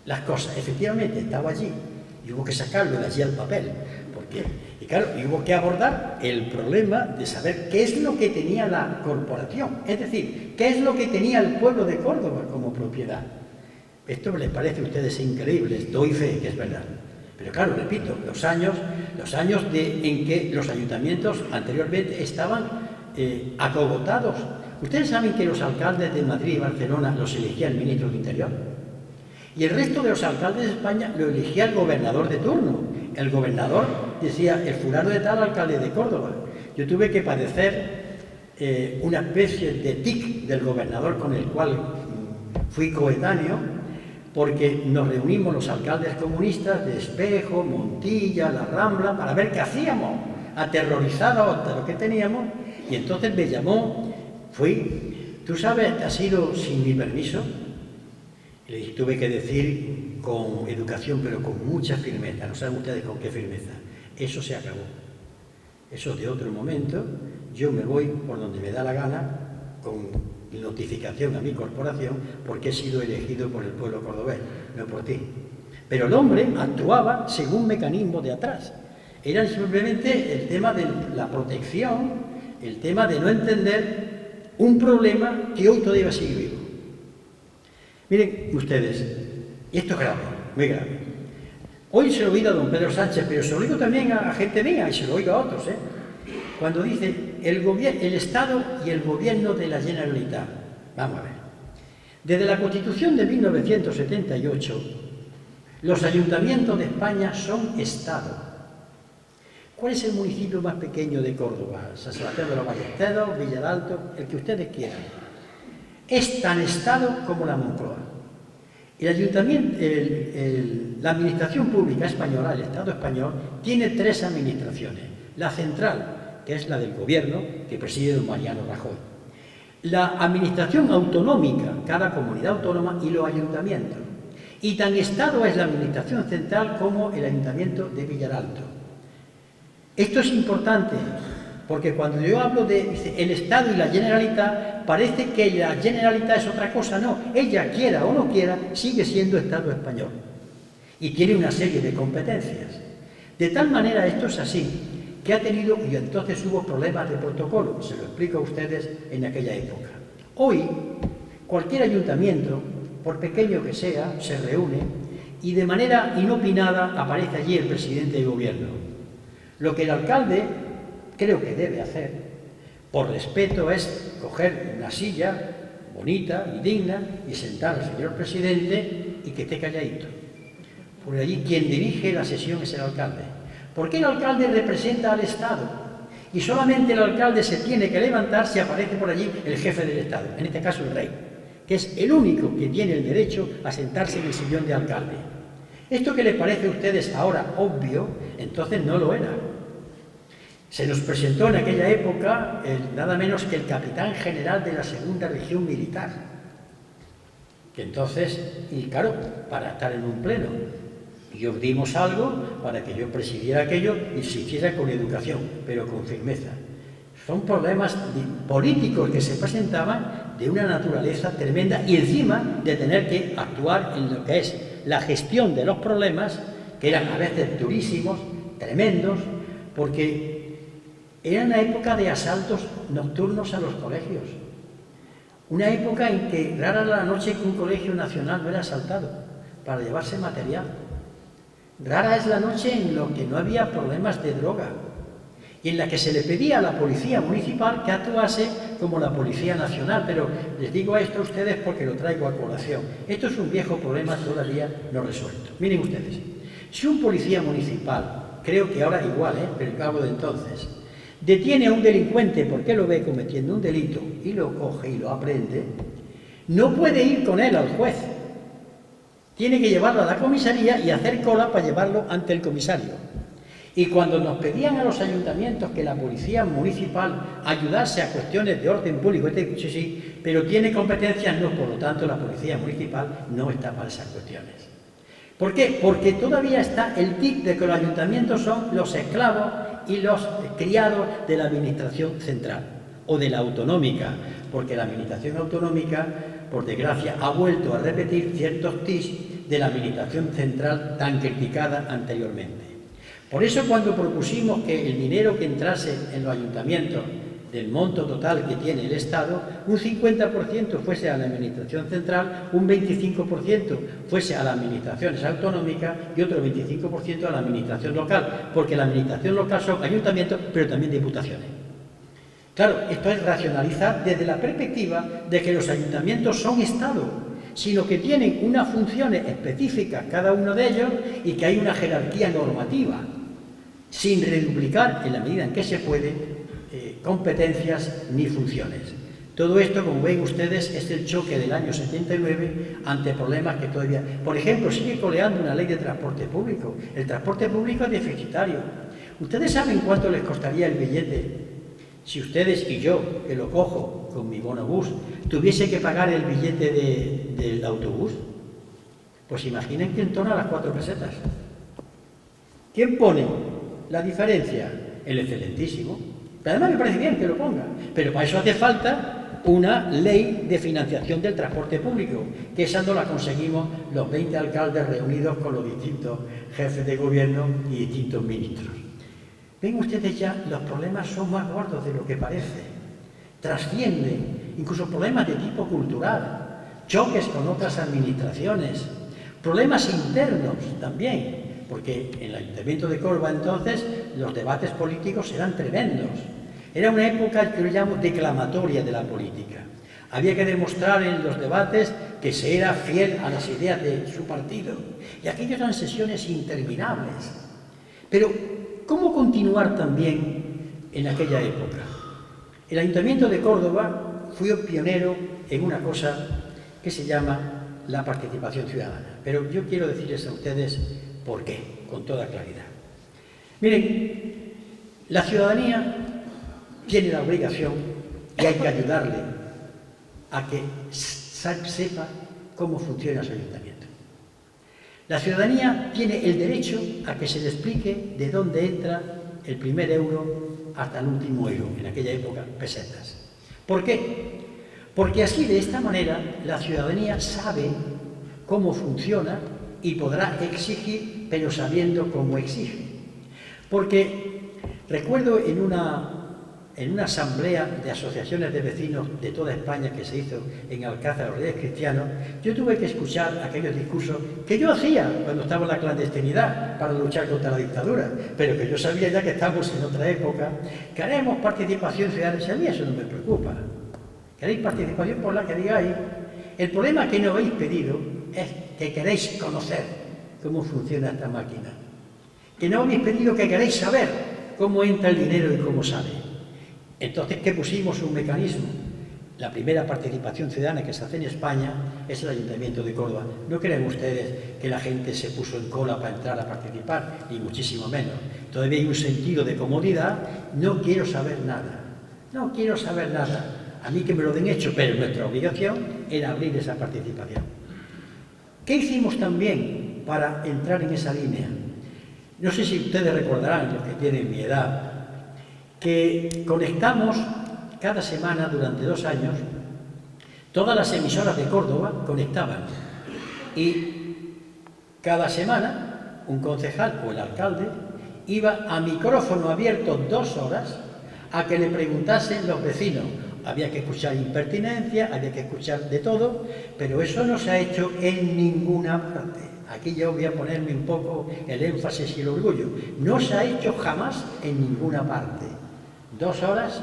las cosas. Efectivamente, estaba allí y hubo que sacarlo de allí al papel. Y claro, hubo que abordar el problema de saber qué es lo que tenía la corporación, es decir, qué es lo que tenía el pueblo de Córdoba como propiedad. Esto les parece a ustedes increíble, doy fe que es verdad. Pero claro, repito, los años en que los ayuntamientos anteriormente estaban acogotados. Ustedes saben que los alcaldes de Madrid y Barcelona los elegía el ministro de Interior. Y el resto de los alcaldes de España lo elegía el gobernador de turno. El gobernador decía: el fulano de tal, alcalde de Córdoba. Yo tuve que padecer una especie de tic del gobernador con el cual fui coetáneo, porque nos reunimos los alcaldes comunistas de Espejo, Montilla, La Rambla, para ver qué hacíamos, aterrorizados de lo que teníamos, y entonces me llamó, tú sabes, te has ido sin mi permiso. Y le tuve que decir con educación, pero con mucha firmeza, no saben ustedes con qué firmeza: eso se acabó, eso es de otro momento, yo me voy por donde me da la gana, con notificación a mi corporación, porque he sido elegido por el pueblo cordobés, no por ti. Pero el hombre actuaba según mecanismos de atrás. Era simplemente el tema de la protección, el tema de no entender un problema que hoy todavía sigue vivo. Miren ustedes, y esto es grave, muy grave. Hoy se lo oído a don Pedro Sánchez, pero se lo oigo también a gente mía, y se lo oigo a otros, cuando dice el Estado y el Gobierno de la Generalitat. Vamos a ver. Desde la Constitución de 1978, los ayuntamientos de España son Estado. ¿Cuál es el municipio más pequeño de Córdoba? San Sebastián de los Ballesteros, Villaralto, el que ustedes quieran. Es tan Estado como la Moncloa. El ayuntamiento, la administración pública española, el Estado español, tiene tres administraciones. La central, que es la del gobierno, que preside don Mariano Rajoy. La administración autonómica, cada comunidad autónoma, y los ayuntamientos. Y tan Estado es la administración central como el ayuntamiento de Villaralto. Esto es importante, porque cuando yo hablo de el Estado y la Generalitat, parece que la Generalitat es otra cosa. No, ella, quiera o no quiera, sigue siendo Estado español. Y tiene una serie de competencias. De tal manera esto es así, que ha tenido, y entonces hubo problemas de protocolo, se lo explico a ustedes en aquella época. Hoy, cualquier ayuntamiento, por pequeño que sea, se reúne y de manera inopinada aparece allí el presidente de gobierno. Lo que el alcalde creo que debe hacer, por respeto, es coger una silla bonita y digna y sentar al señor presidente y que esté calladito. Por allí quien dirige la sesión es el alcalde. Porque el alcalde representa al Estado y solamente el alcalde se tiene que levantar si aparece por allí el jefe del Estado, en este caso el rey, que es el único que tiene el derecho a sentarse en el sillón de alcalde. Esto que les parece a ustedes ahora obvio, entonces no lo era. Se nos presentó en aquella época nada menos que el capitán general de la Segunda Región Militar, que entonces, y claro, para estar en un pleno, y dimos algo para que yo presidiera aquello y se hiciera con educación, pero con firmeza. Son problemas políticos que se presentaban de una naturaleza tremenda y encima de tener que actuar en lo que es la gestión de los problemas, que eran a veces durísimos, tremendos, porque era una época de asaltos nocturnos a los colegios. Una época en que rara la noche que un colegio nacional no era asaltado para llevarse material. Rara es la noche en la que no había problemas de droga y en la que se le pedía a la policía municipal que actuase como la Policía Nacional. Pero les digo esto a ustedes porque lo traigo a colación. Esto es un viejo problema todavía no resuelto. Miren ustedes, si un policía municipal, creo que ahora igual, pero hablo de entonces, detiene a un delincuente porque lo ve cometiendo un delito y lo coge y lo aprende, no puede ir con él al juez. Tiene que llevarlo a la comisaría y hacer cola para llevarlo ante el comisario. Y cuando nos pedían a los ayuntamientos que la policía municipal ayudase a cuestiones de orden público, sí, sí, pero tiene competencias, no, por lo tanto la policía municipal no está para esas cuestiones. ¿Por qué? Porque todavía está el tic de que los ayuntamientos son los esclavos y los criados de la administración central o de la autonómica, porque la administración autonómica, por desgracia, ha vuelto a repetir ciertos tics de la administración central tan criticada anteriormente. Por eso, cuando propusimos que el dinero que entrase en los ayuntamientos del monto total que tiene el Estado, un 50% fuese a la administración central, un 25% fuese a las administraciones autonómicas y otro 25% a la administración local, porque la administración local son ayuntamientos, pero también diputaciones. Claro, esto es racionalizar desde la perspectiva de que los ayuntamientos son Estado, sino que tienen unas funciones específicas cada uno de ellos y que hay una jerarquía normativa, sin reduplicar, en la medida en que se puede, competencias ni funciones. Todo esto, como ven ustedes, es el choque del año 79 ante problemas que todavía... Por ejemplo, sigue coleando una ley de transporte público. El transporte público es deficitario. ¿Ustedes saben cuánto les costaría el billete si ustedes y yo, que lo cojo con mi bonobús, tuviese que pagar el billete del autobús? Pues imaginen que en torno a las 4 pesetas. ¿Quién pone la diferencia? El excelentísimo. Pero además me parece bien que lo ponga, pero para eso hace falta una ley de financiación del transporte público, que esa no la conseguimos los 20 alcaldes reunidos con los distintos jefes de gobierno y distintos ministros. Ven ustedes ya, los problemas son más gordos de lo que parece, trascienden incluso problemas de tipo cultural, choques con otras administraciones, problemas internos también. Porque en el Ayuntamiento de Córdoba entonces los debates políticos eran tremendos. Era una época que yo llamo declamatoria de la política. Había que demostrar en los debates que se era fiel a las ideas de su partido. Y aquellas eran sesiones interminables. Pero, ¿cómo continuar también en aquella época? El Ayuntamiento de Córdoba fue pionero en una cosa que se llama la participación ciudadana. Pero yo quiero decirles a ustedes ¿por qué? Con toda claridad. Miren, la ciudadanía tiene la obligación, y hay que ayudarle a que sepa cómo funciona su ayuntamiento. La ciudadanía tiene el derecho a que se le explique de dónde entra el primer euro hasta el último euro, en aquella época pesetas. ¿Por qué? Porque así, de esta manera, la ciudadanía sabe cómo funciona y podrá exigir, pero sabiendo cómo exige. Porque recuerdo en una asamblea de asociaciones de vecinos de toda España que se hizo en Alcázar de los Reyes Cristianos, yo tuve que escuchar aquellos discursos que yo hacía cuando estaba en la clandestinidad para luchar contra la dictadura, pero que yo sabía ya que estamos en otra época, que haremos participación ciudadana. Y a mí eso no me preocupa. Queréis participación por la que digáis. El problema que no habéis pedido es que queréis conocer cómo funciona esta máquina. Que no habéis pedido que queréis saber cómo entra el dinero y cómo sale. Entonces, ¿qué pusimos? Un mecanismo. La primera participación ciudadana que se hace en España es el Ayuntamiento de Córdoba. No creen ustedes que la gente se puso en cola para entrar a participar, ni muchísimo menos. Todavía hay un sentido de comodidad. No quiero saber nada. No quiero saber nada. A mí que me lo den hecho, pero nuestra obligación era abrir esa participación. ¿Qué hicimos también para entrar en esa línea? No sé si ustedes recordarán, los que tienen mi edad, que conectamos cada semana durante 2 años Todas las emisoras de Córdoba conectaban y cada semana un concejal o el alcalde iba a micrófono abierto 2 horas a que le preguntasen los vecinos. Había que escuchar impertinencia, había que escuchar de todo, pero eso no se ha hecho en ninguna parte. Aquí yo voy a ponerme un poco el énfasis y el orgullo. No se ha hecho jamás en ninguna parte. 2 horas,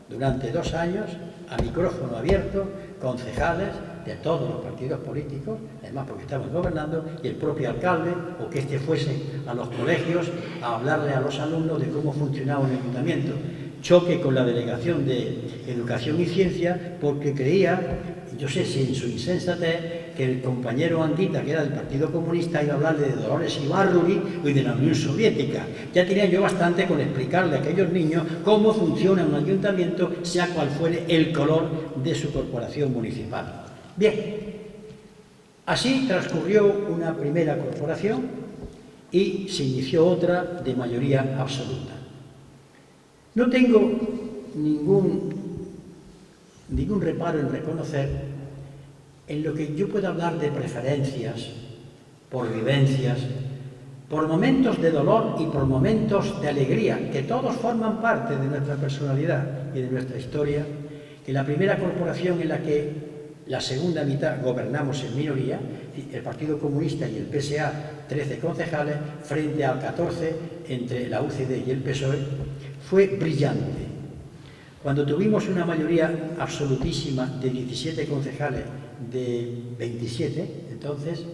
durante 2 años, a micrófono abierto, concejales de todos los partidos políticos, además porque estamos gobernando, y el propio alcalde, o que éste fuese a los colegios a hablarle a los alumnos de cómo funcionaba un ayuntamiento. Choque con la Delegación de Educación y Ciencia, porque creía, yo sé si en su insensatez, que el compañero Anguita, que era del Partido Comunista, iba a hablarle de Dolores Ibárruri y de la Unión Soviética. Ya tenía yo bastante con explicarle a aquellos niños cómo funciona un ayuntamiento, sea cual fuere el color de su corporación municipal. Bien, así transcurrió una primera corporación y se inició otra de mayoría absoluta. No tengo ningún reparo en reconocer en lo que yo pueda hablar de preferencias, por vivencias, por momentos de dolor y por momentos de alegría, que todos forman parte de nuestra personalidad y de nuestra historia, que la primera corporación en la que la segunda mitad gobernamos en minoría, el Partido Comunista y el PSA, 13 concejales, frente al 14 entre la UCD y el PSOE, fue brillante. Cuando tuvimos una mayoría absolutísima de 17 concejales de 27, entonces,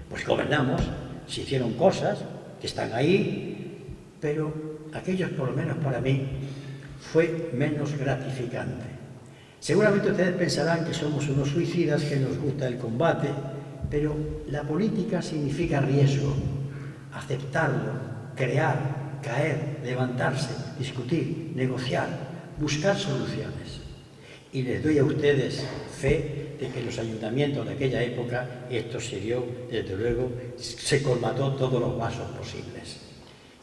pues gobernamos, se hicieron cosas que están ahí, pero aquellos, por lo menos para mí, fue menos gratificante. Seguramente ustedes pensarán que somos unos suicidas, que nos gusta el combate, pero la política significa riesgo, aceptarlo, crear, caer, levantarse, discutir, negociar, buscar soluciones. Y les doy a ustedes fe de que en los ayuntamientos de aquella época esto se dio, desde luego, se colmató todos los vasos posibles.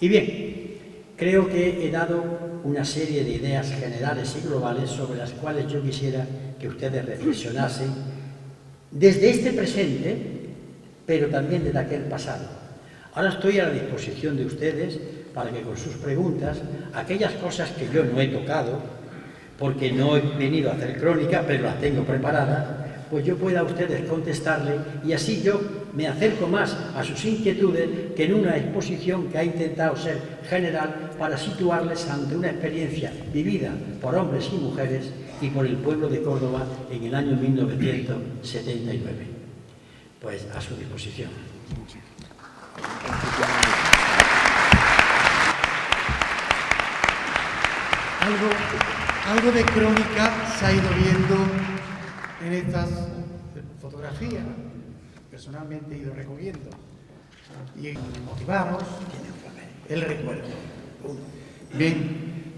Y bien, creo que he dado una serie de ideas generales y globales sobre las cuales yo quisiera que ustedes reflexionasen desde este presente, pero también desde aquel pasado. Ahora estoy a la disposición de ustedes para que con sus preguntas, aquellas cosas que yo no he tocado, porque no he venido a hacer crónica, pero las tengo preparadas, pues yo pueda a ustedes contestarle y así yo me acerco más a sus inquietudes que en una exposición que ha intentado ser general para situarles ante una experiencia vivida por hombres y mujeres y por el pueblo de Córdoba en el año 1979. Pues a su disposición. Algo de crónica se ha ido viendo en estas fotografías, personalmente he ido recogiendo, y motivamos el recuerdo. Bien,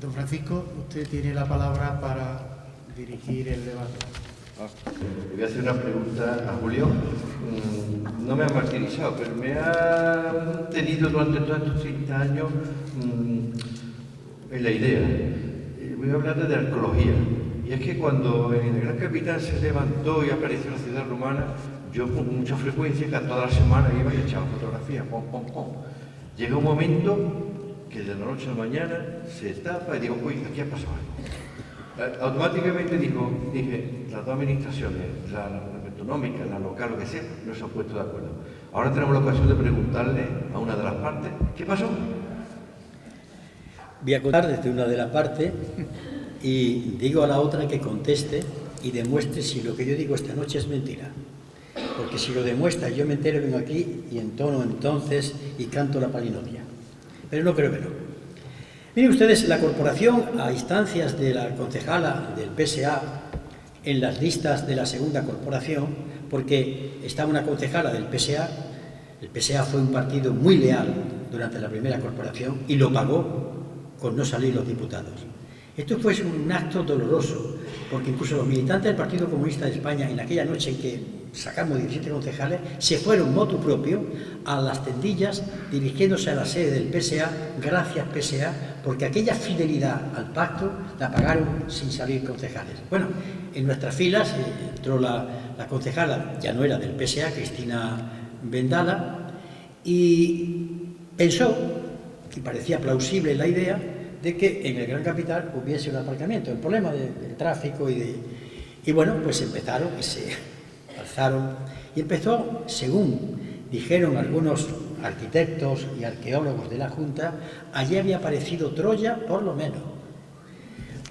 don Francisco, usted tiene la palabra para dirigir el debate. Le voy a hacer una pregunta a Julio. No me ha martirizado, pero me ha tenido durante todos estos 30 años en la idea. Voy a hablar de arqueología. Y es que cuando en el Gran Capitán se levantó y apareció la ciudad romana, yo con mucha frecuencia, toda la semana iba y echaba fotografías, pom, pom, pom. Llega un momento que de la noche a la mañana se tapa y digo, uy, aquí ha pasado algo. Automáticamente dije, las dos administraciones, la autonómica, la local, lo que sea, no se han puesto de acuerdo. Ahora tenemos la ocasión de preguntarle a una de las partes, ¿qué pasó? Voy a contar desde una de las partes y digo a la otra que conteste y demuestre si lo que yo digo esta noche es mentira. Porque si lo demuestra, yo me entero, vengo aquí y entono entonces y canto la palinodia. Pero no creo que no. Miren ustedes, la corporación, a instancias de la concejala del PSA, en las listas de la segunda corporación, porque estaba una concejala del PSA, el PSA fue un partido muy leal durante la primera corporación y lo pagó con no salir los diputados. Esto fue un acto doloroso, porque incluso los militantes del Partido Comunista de España, en aquella noche en que sacamos 17 concejales, se fueron motu propio a las tendillas dirigiéndose a la sede del PSA, gracias PSA, porque aquella fidelidad al pacto la pagaron sin salir concejales. Bueno, en nuestras filas entró la concejala, ya no era del PSA, Cristina Vendala, y pensó, y parecía plausible la idea, de que en el Gran Capital hubiese un aparcamiento. El problema del tráfico y bueno, pues empezaron y se alzaron y empezó, según dijeron algunos arquitectos y arqueólogos de la Junta, allí había aparecido Troya por lo menos,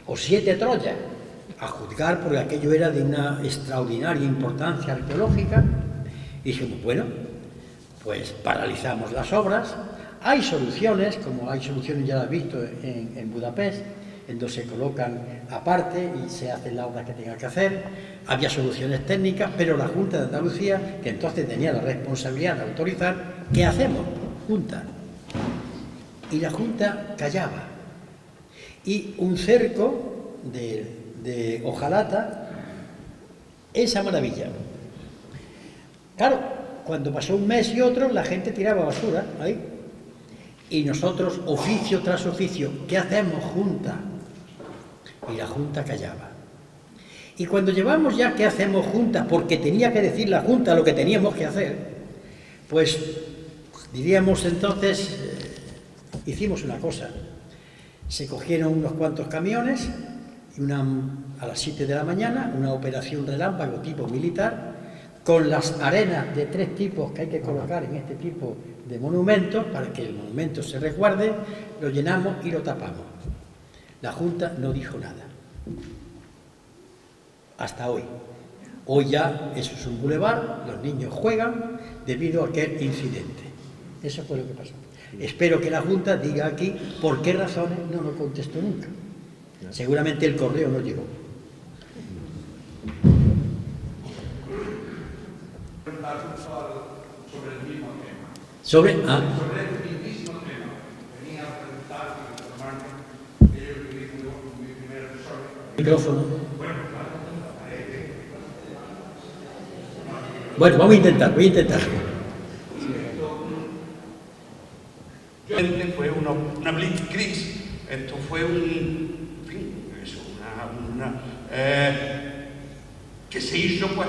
o 7 Troyas, a juzgar porque aquello era de una extraordinaria importancia arqueológica. Y dijimos, bueno, pues paralizamos las obras. Hay soluciones, como hay soluciones, ya las has visto en Budapest, en donde se colocan aparte y se hacen la obra que tenga que hacer. Había soluciones técnicas, pero la Junta de Andalucía, que entonces tenía la responsabilidad de autorizar, ¿qué hacemos? Junta. Y la Junta callaba. Y un cerco de hojalata, esa maravilla. Claro, cuando pasó un mes y otro, la gente tiraba basura ahí. Y nosotros, oficio tras oficio, ¿qué hacemos, Junta? Y la Junta callaba. Y cuando llevamos ya, ¿qué hacemos, Junta? Porque tenía que decir la Junta lo que teníamos que hacer, pues diríamos entonces, hicimos una cosa. Se cogieron unos cuantos camiones y a las 7 de la mañana, una operación relámpago tipo militar, con las arenas de 3 tipos que hay que colocar en este tipo de monumentos, para que el monumento se resguarde, lo llenamos y lo tapamos. La Junta no dijo nada. Hasta hoy. Hoy ya eso es un bulevar, los niños juegan debido a aquel incidente. Eso fue lo que pasó. Espero que la Junta diga aquí por qué razones no lo contestó nunca. Seguramente el correo no llegó. Sobre el mismo tema. Sobre Sobre el mismo tema. Venía a preguntar y informarme que yo utilizo mi primer asesor. Micrófono. Bueno, Bueno, voy a intentar. Fue una blitzkrieg. Esto fue que se hizo pues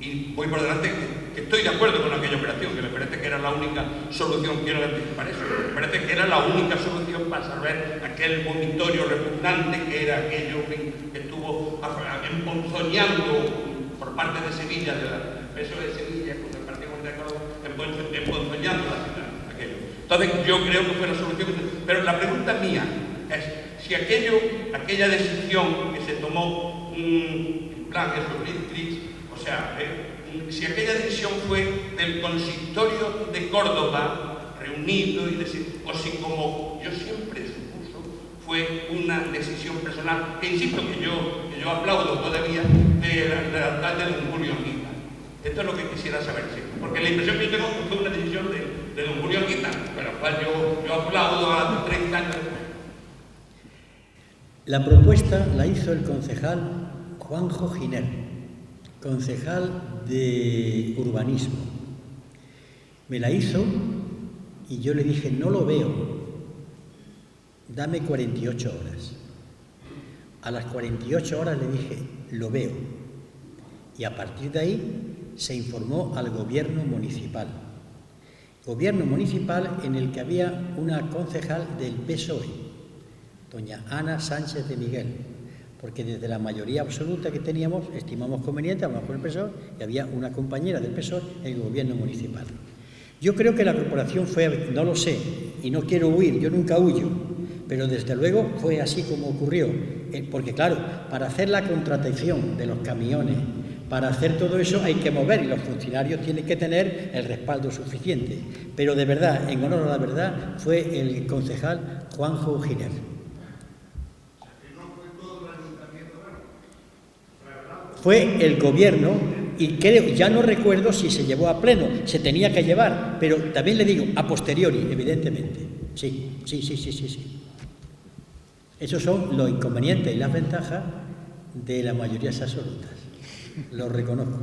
y voy por delante que estoy de acuerdo con aquella operación, que me parece que era la única solución, quiero anticipar eso, me parece que era la única solución para salvar aquel vomitorio repugnante que era aquello que estuvo emponzoñando por parte de Sevilla, del PSOE de Sevilla, con el Partido Comunista, emponzoñando la ciudad, aquello. Entonces yo creo que fue la solución, pero la pregunta mía es si aquella decisión que se tomó, en plan eso, blitzkrieg, o sea, si aquella decisión fue del consistorio de Córdoba reunido o si, como yo siempre supuso, fue una decisión personal, que insisto que yo aplaudo todavía, del alcalde don Julio Anguita. Esto es lo que quisiera saber, sí, porque la impresión que yo tengo fue una decisión de don Julio Anguita, pero cual yo aplaudo a 30 años después. La propuesta la hizo el concejal Juanjo Giner, concejal de urbanismo. Me la hizo y yo le dije, no lo veo, dame 48 horas. A las 48 horas le dije, lo veo. Y a partir de ahí se informó al gobierno municipal. Gobierno municipal en el que había una concejal del PSOE, doña Ana Sánchez de Miguel, porque desde la mayoría absoluta que teníamos estimamos conveniente, hablamos con el PSOE, y había una compañera del PSOE en el gobierno municipal. Yo creo que la corporación fue, no lo sé, y no quiero huir, yo nunca huyo, pero desde luego fue así como ocurrió, porque claro, para hacer la contratación de los camiones, para hacer todo eso hay que mover y los funcionarios tienen que tener el respaldo suficiente. Pero de verdad, en honor a la verdad, fue el concejal Juanjo Giner. Fue el gobierno, y creo, ya no recuerdo si se llevó a pleno, se tenía que llevar, pero también le digo, a posteriori, evidentemente. Sí. Esos son los inconvenientes y las ventajas de las mayorías absolutas. Lo reconozco.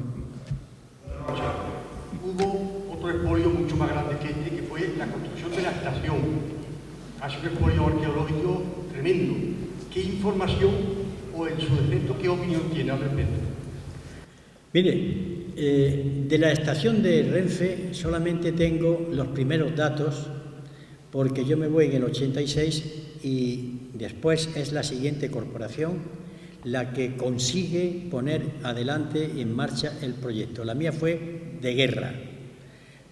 Hubo otro expolio mucho más grande que este, que fue la construcción de la estación. Ha sido un expolio arqueológico tremendo. ¿Qué información o en su defecto qué opinión tiene al respecto? Mire, de la estación de Renfe solamente tengo los primeros datos, porque yo me voy en el 86 y después es la siguiente corporación la que consigue poner adelante y en marcha el proyecto. La mía fue de guerra.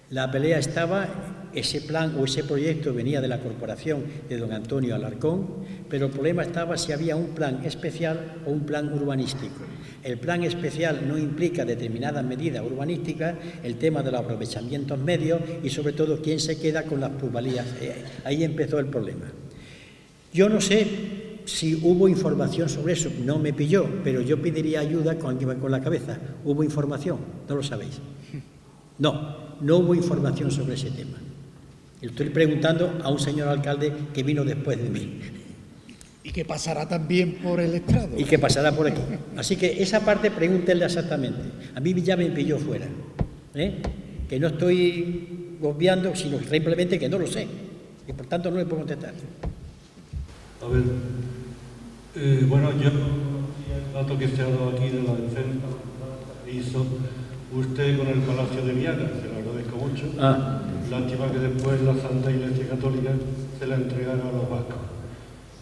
La pelea estaba, ese plan o ese proyecto venía de la corporación de don Antonio Alarcón, pero el problema estaba si había un plan especial o un plan urbanístico. El plan especial no implica determinadas medidas urbanísticas, el tema de los aprovechamientos medios y sobre todo quién se queda con las plusvalías. Ahí empezó el problema. Yo no sé si hubo información sobre eso, no me pilló, pero yo pediría ayuda con la cabeza. ¿Hubo información? ¿No lo sabéis? No hubo información sobre ese tema. Estoy preguntando a un señor alcalde que vino después de mí. Y que pasará también por el estrado. Y que pasará por aquí. Así que esa parte pregúntenle exactamente. A mí ya me pilló fuera. Que no estoy obviando, sino simplemente que no lo sé. Y por tanto no le puedo contestar. A ver, bueno, yo el dato que se ha dado aquí de la defensa que hizo usted con el Palacio de Viana, se lo agradezco mucho. Lástima que después la Santa Iglesia Católica se la entregara a los vascos.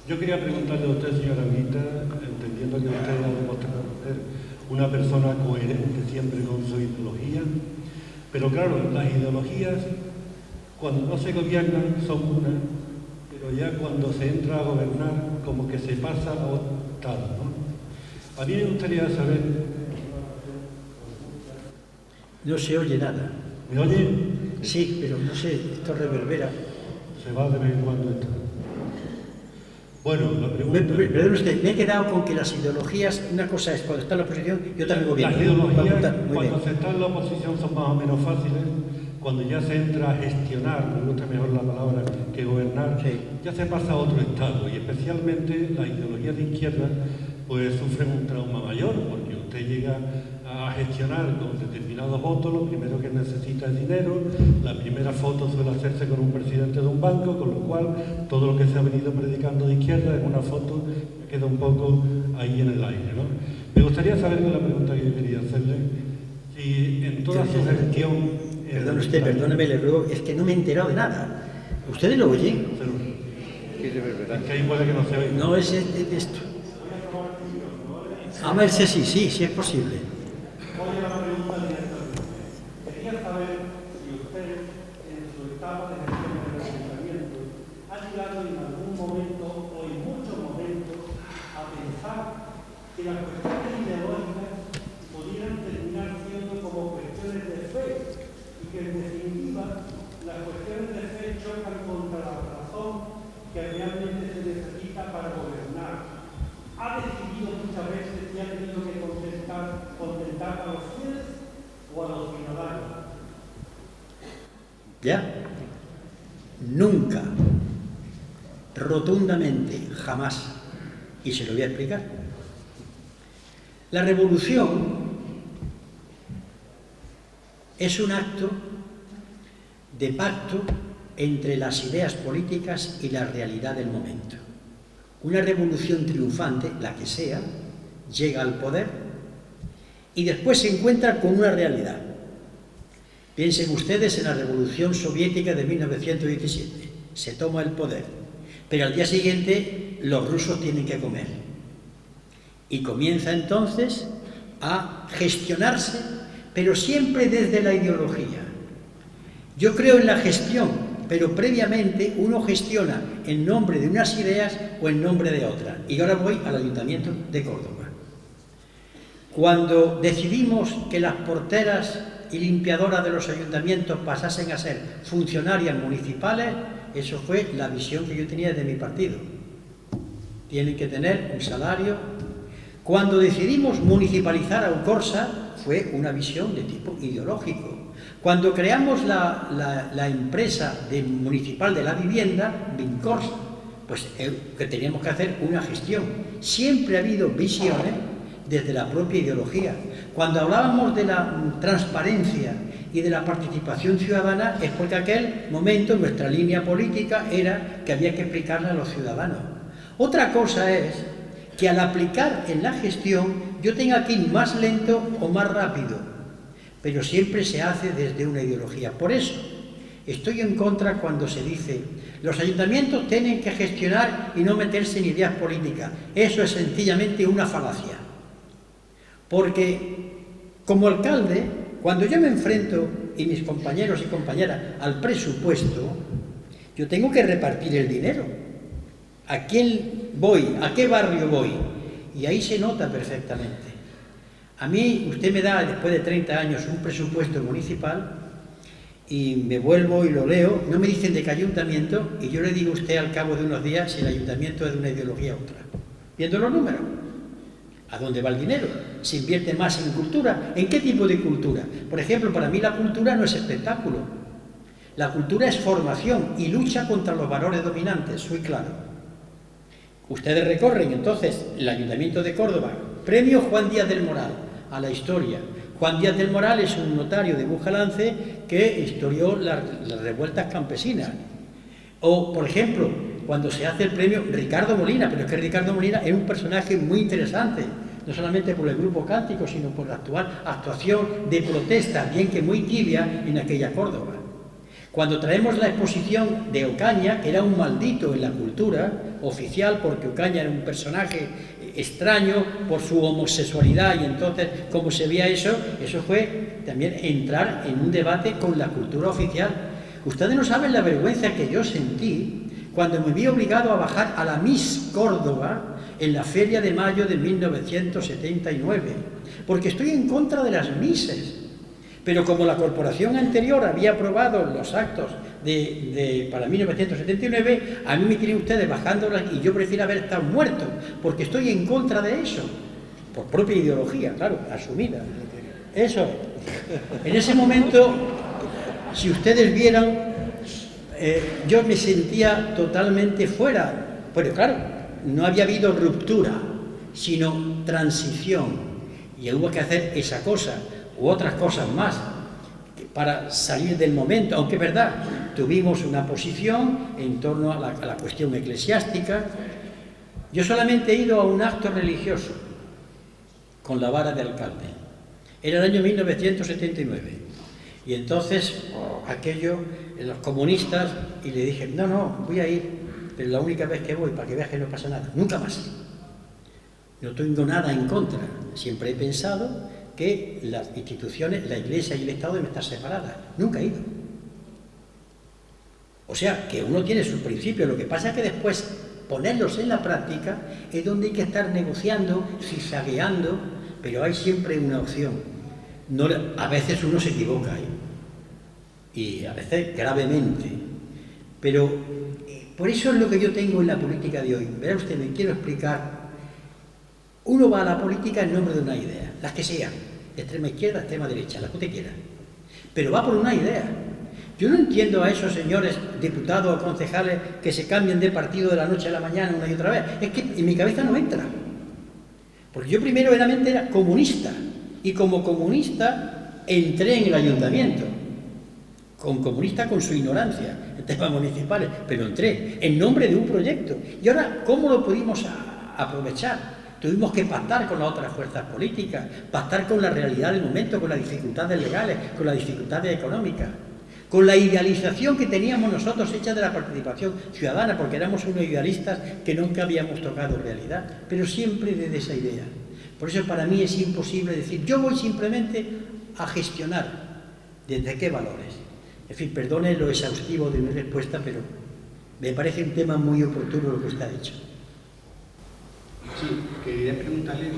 Yo quería preguntarle a usted, señora Anguita, entendiendo que usted ha demostrado ser una persona coherente siempre con su ideología, pero claro, las ideologías, cuando no se gobiernan, son una, pero ya cuando se entra a gobernar, como que se pasa a otro estado, ¿no? A mí me gustaría saber... No se oye nada. ¿Me oye? Sí, pero no sé, esto reverbera. Se va de vez en cuando esto. Bueno, la pregunta... Perdón usted, me he quedado con que las ideologías, una cosa es cuando está en la oposición y otra en el gobierno. Las ideologías, Muy cuando bien. se está en la oposición, son más o menos fáciles. Cuando ya se entra a gestionar, me gusta mejor la palabra que gobernar, Sí. ya se pasa a otro estado. Y especialmente las ideologías de izquierda pues sufren un trauma mayor, porque usted llega a gestionar con determinados votos, lo primero que necesita es dinero, la primera foto suele hacerse con un presidente de un banco, con lo cual todo lo que se ha venido predicando de izquierda es una foto que queda un poco ahí en el aire, ¿no? Me gustaría saber, con la pregunta que yo quería hacerle, si en toda su gestión... Perdón usted, perdóneme, le ruego, es que no me he enterado de nada. ¿Ustedes lo oyen? Es que ahí puede que no se oiga. No es de esto. A ver, sí es posible. Voy a la pregunta directamente. Quería saber si usted, en su etapa de gestión del ayuntamiento, ha llegado en algún momento o en muchos momentos a pensar que las cuestiones ideológicas pudieran terminar siendo como cuestiones de fe y que, en definitiva, las cuestiones de fe chocan contra la razón que realmente se necesita para gobernar. ¿Ha decidido muchas veces y ha tenido que contentar a los fieles o a los ciudadanos? ¿Ya? Nunca, rotundamente, jamás. Y se lo voy a explicar. La revolución es un acto de pacto entre las ideas políticas y la realidad del momento. Una revolución triunfante, la que sea, llega al poder y después se encuentra con una realidad. Piensen ustedes en la Revolución Soviética de 1917. Se toma el poder, pero al día siguiente los rusos tienen que comer. Y comienza entonces a gestionarse, pero siempre desde la ideología. Yo creo en la gestión, pero previamente uno gestiona en nombre de unas ideas o en nombre de otras. Y ahora voy al Ayuntamiento de Córdoba. Cuando decidimos que las porteras y limpiadoras de los ayuntamientos pasasen a ser funcionarias municipales, eso fue la visión que yo tenía de mi partido. Tienen que tener un salario. Cuando decidimos municipalizar a Alcorsa, fue una visión de tipo ideológico. Cuando creamos la empresa municipal de la vivienda, Vincorsa, pues que teníamos que hacer una gestión. Siempre ha habido visiones desde la propia ideología. Cuando hablábamos de la transparencia y de la participación ciudadana es porque aquel momento nuestra línea política era que había que explicarle a los ciudadanos. Otra cosa es que al aplicar en la gestión yo tenga que ir más lento o más rápido, pero siempre se hace desde una ideología. Por eso estoy en contra cuando se dice los ayuntamientos tienen que gestionar y no meterse en ideas políticas. Eso es sencillamente una falacia. Porque como alcalde, cuando yo me enfrento, y mis compañeros y compañeras, al presupuesto, yo tengo que repartir el dinero. ¿A quién voy? ¿A qué barrio voy? Y ahí se nota perfectamente. A mí, usted me da, después de 30 años, un presupuesto municipal y me vuelvo y lo leo, no me dicen de qué ayuntamiento y yo le digo a usted al cabo de unos días si el ayuntamiento es de una ideología u otra. Viendo los números. ¿A dónde va el dinero? ¿Se invierte más en cultura? ¿En qué tipo de cultura? Por ejemplo, para mí la cultura no es espectáculo. La cultura es formación y lucha contra los valores dominantes, soy claro. Ustedes recorren entonces el Ayuntamiento de Córdoba, premio Juan Díaz del Moral a la historia. Juan Díaz del Moral es un notario de Bujalance que historió las revueltas campesinas. O, por ejemplo, cuando se hace el premio Ricardo Molina, pero es que Ricardo Molina es un personaje muy interesante, no solamente por el grupo Cántico, sino por la actual actuación de protesta, bien que muy tibia, en aquella Córdoba. Cuando traemos la exposición de Ocaña, que era un maldito en la cultura oficial, porque Ocaña era un personaje extraño por su homosexualidad, y entonces, como se veía eso fue también entrar en un debate con la cultura oficial. Ustedes no saben la vergüenza que yo sentí cuando me vi obligado a bajar a la Miss Córdoba en la Feria de Mayo de 1979, porque estoy en contra de las Misses. Pero como la corporación anterior había aprobado los actos para 1979, a mí me tienen ustedes bajándolas y yo prefiero haber estado muerto, porque estoy en contra de eso, por propia ideología, claro, asumida. Eso es. En ese momento, si ustedes vieran, yo me sentía totalmente fuera, pero claro, no había habido ruptura, sino transición, y hubo que hacer esa cosa u otras cosas más para salir del momento, aunque es verdad, tuvimos una posición en torno a la cuestión eclesiástica. Yo solamente he ido a un acto religioso con la vara de alcalde, era el año 1979, y entonces aquello, los comunistas, y le dije, no, voy a ir, pero la única vez que voy, para que veas que no pasa nada, nunca más. No tengo nada en contra, siempre he pensado que las instituciones, la Iglesia y el Estado deben estar separadas. Nunca he ido. O sea, que uno tiene sus principios, lo que pasa es que después ponerlos en la práctica es donde hay que estar negociando, zigzagueando, pero hay siempre una opción. No, a veces uno se equivoca, y a veces gravemente, pero por eso es lo que yo tengo en la política de hoy. Verá usted, me quiero explicar. Uno va a la política en nombre de una idea, las que sean, de extrema izquierda, extrema derecha, las que usted quiera, pero va por una idea. Yo no entiendo a esos señores diputados o concejales que se cambian de partido de la noche a la mañana una y otra vez. Es que en mi cabeza no entra, porque yo primeramente era comunista, y como comunista entré en el ayuntamiento, comunista con su ignorancia en temas municipales, pero entré en nombre de un proyecto. Y ahora, ¿cómo lo pudimos aprovechar? Tuvimos que pactar con las otras fuerzas políticas, pactar con la realidad del momento, con las dificultades legales, con las dificultades económicas, con la idealización que teníamos nosotros hecha de la participación ciudadana, porque éramos unos idealistas que nunca habíamos tocado realidad, pero siempre desde esa idea. Por eso para mí es imposible decir, yo voy simplemente a gestionar. ¿Desde qué valores? En fin, perdone lo exhaustivo de mi respuesta, pero me parece un tema muy oportuno lo que usted ha dicho. Sí, quería preguntarle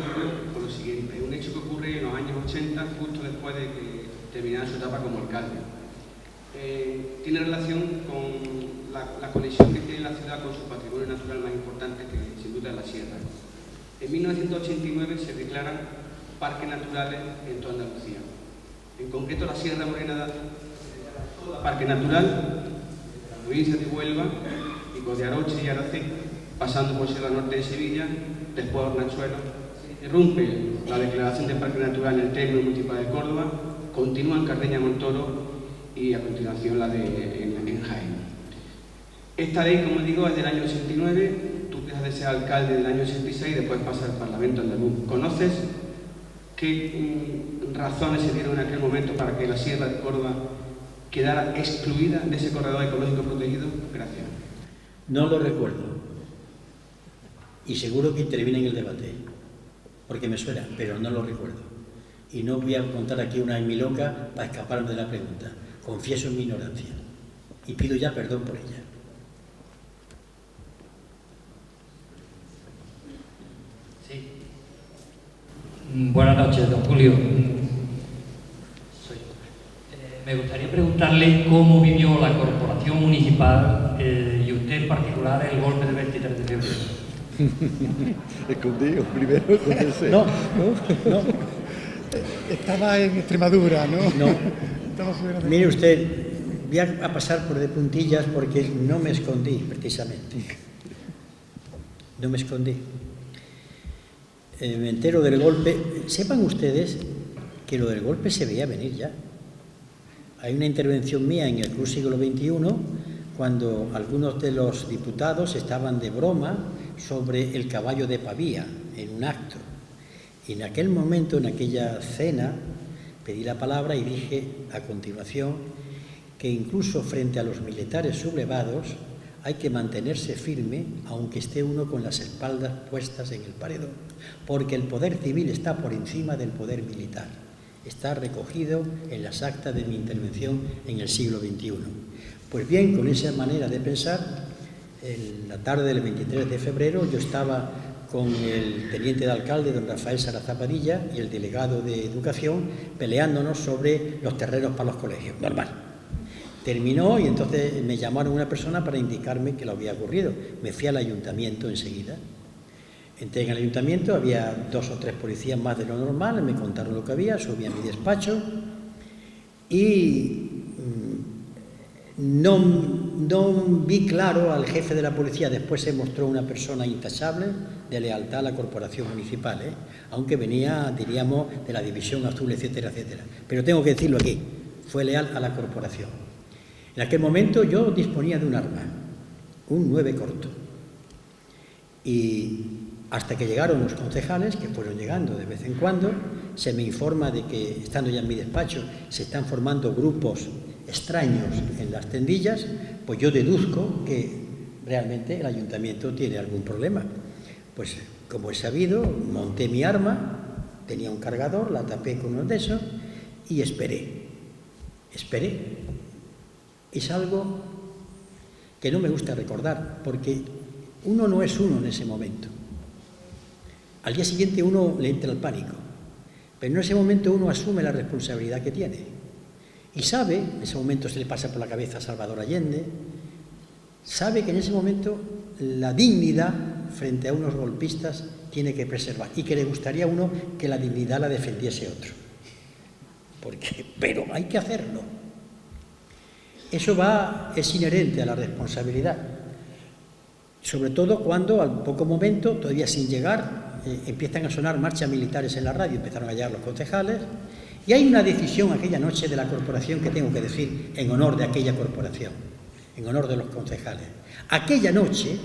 por lo siguiente. Un hecho que ocurre en los años 80, justo después de que terminara su etapa como alcalde. Tiene relación con la conexión que tiene la ciudad con su patrimonio natural más importante, que sin duda es la sierra. En 1989 se declaran parques naturales en toda Andalucía. En concreto, la Sierra Morena de parque natural, de la provincia de Huelva, y de Aroche y Aracé, pasando por Sierra Norte de Sevilla, después Hornachuelos rompe la declaración de parque natural en el término municipal de Córdoba, continúa en Cardeña Montoro y a continuación la en Jaén. Esta ley, como digo, es del año 89, tú dejas de ser alcalde del año 86 y después pasa al Parlamento andaluz. ¿Conoces qué razones se dieron en aquel momento para que la Sierra de Córdoba quedara excluida de ese corredor ecológico protegido? Gracias. No lo recuerdo. Y seguro que interviene en el debate, porque me suena, pero no lo recuerdo. Y no voy a contar aquí una en mi loca para escaparme de la pregunta. Confieso en mi ignorancia. Y pido ya perdón por ella. Sí. Buenas noches, don Julio. Me gustaría preguntarle cómo vivió la corporación municipal y usted en particular el golpe del 23 de febrero. Escondido, primero esconderse. No. Estaba en Extremadura, ¿no? No. Estaba fuera de... Mire usted, voy a pasar por de puntillas porque no me escondí, precisamente. No me escondí. Me entero del golpe. Sepan ustedes que lo del golpe se veía venir ya. Hay una intervención mía en el Club Siglo XXI cuando algunos de los diputados estaban de broma sobre el caballo de Pavía en un acto. Y en aquel momento, en aquella cena, pedí la palabra y dije a continuación que incluso frente a los militares sublevados hay que mantenerse firme aunque esté uno con las espaldas puestas en el paredón, porque el poder civil está por encima del poder militar. Está recogido en las actas de mi intervención en el siglo XXI. Pues bien, con esa manera de pensar, en la tarde del 23 de febrero yo estaba con el teniente de alcalde, don Rafael Sarazapadilla, y el delegado de Educación, peleándonos sobre los terrenos para los colegios. Normal. Terminó y entonces me llamaron una persona para indicarme que lo había ocurrido. Me fui al ayuntamiento enseguida. Entré en el ayuntamiento, había 2 o 3 policías más de lo normal, me contaron lo que había, subí a mi despacho y no vi claro al jefe de la policía. Después se mostró una persona intachable de lealtad a la corporación municipal, aunque venía, diríamos, de la división azul, etcétera, etcétera. Pero tengo que decirlo aquí, fue leal a la corporación. En aquel momento yo disponía de un arma, un 9 corto. Y hasta que llegaron los concejales, que fueron llegando de vez en cuando, se me informa de que, estando ya en mi despacho, se están formando grupos extraños en las tendillas, pues yo deduzco que realmente el ayuntamiento tiene algún problema. Pues como he sabido, monté mi arma, tenía un cargador, la tapé con uno de esos y esperé. Es algo que no me gusta recordar, porque uno no es uno en ese momento. Al día siguiente uno le entra el pánico, pero en ese momento uno asume la responsabilidad que tiene y sabe, en ese momento se le pasa por la cabeza a Salvador Allende, sabe que en ese momento la dignidad frente a unos golpistas tiene que preservar y que le gustaría a uno que la dignidad la defendiese otro. Pero hay que hacerlo. Eso es inherente a la responsabilidad, sobre todo cuando al poco momento, todavía sin llegar, empiezan a sonar marchas militares en la radio, empezaron a llegar los concejales, y hay una decisión aquella noche de la corporación que tengo que decir en honor de aquella corporación, en honor de los concejales. Aquella noche,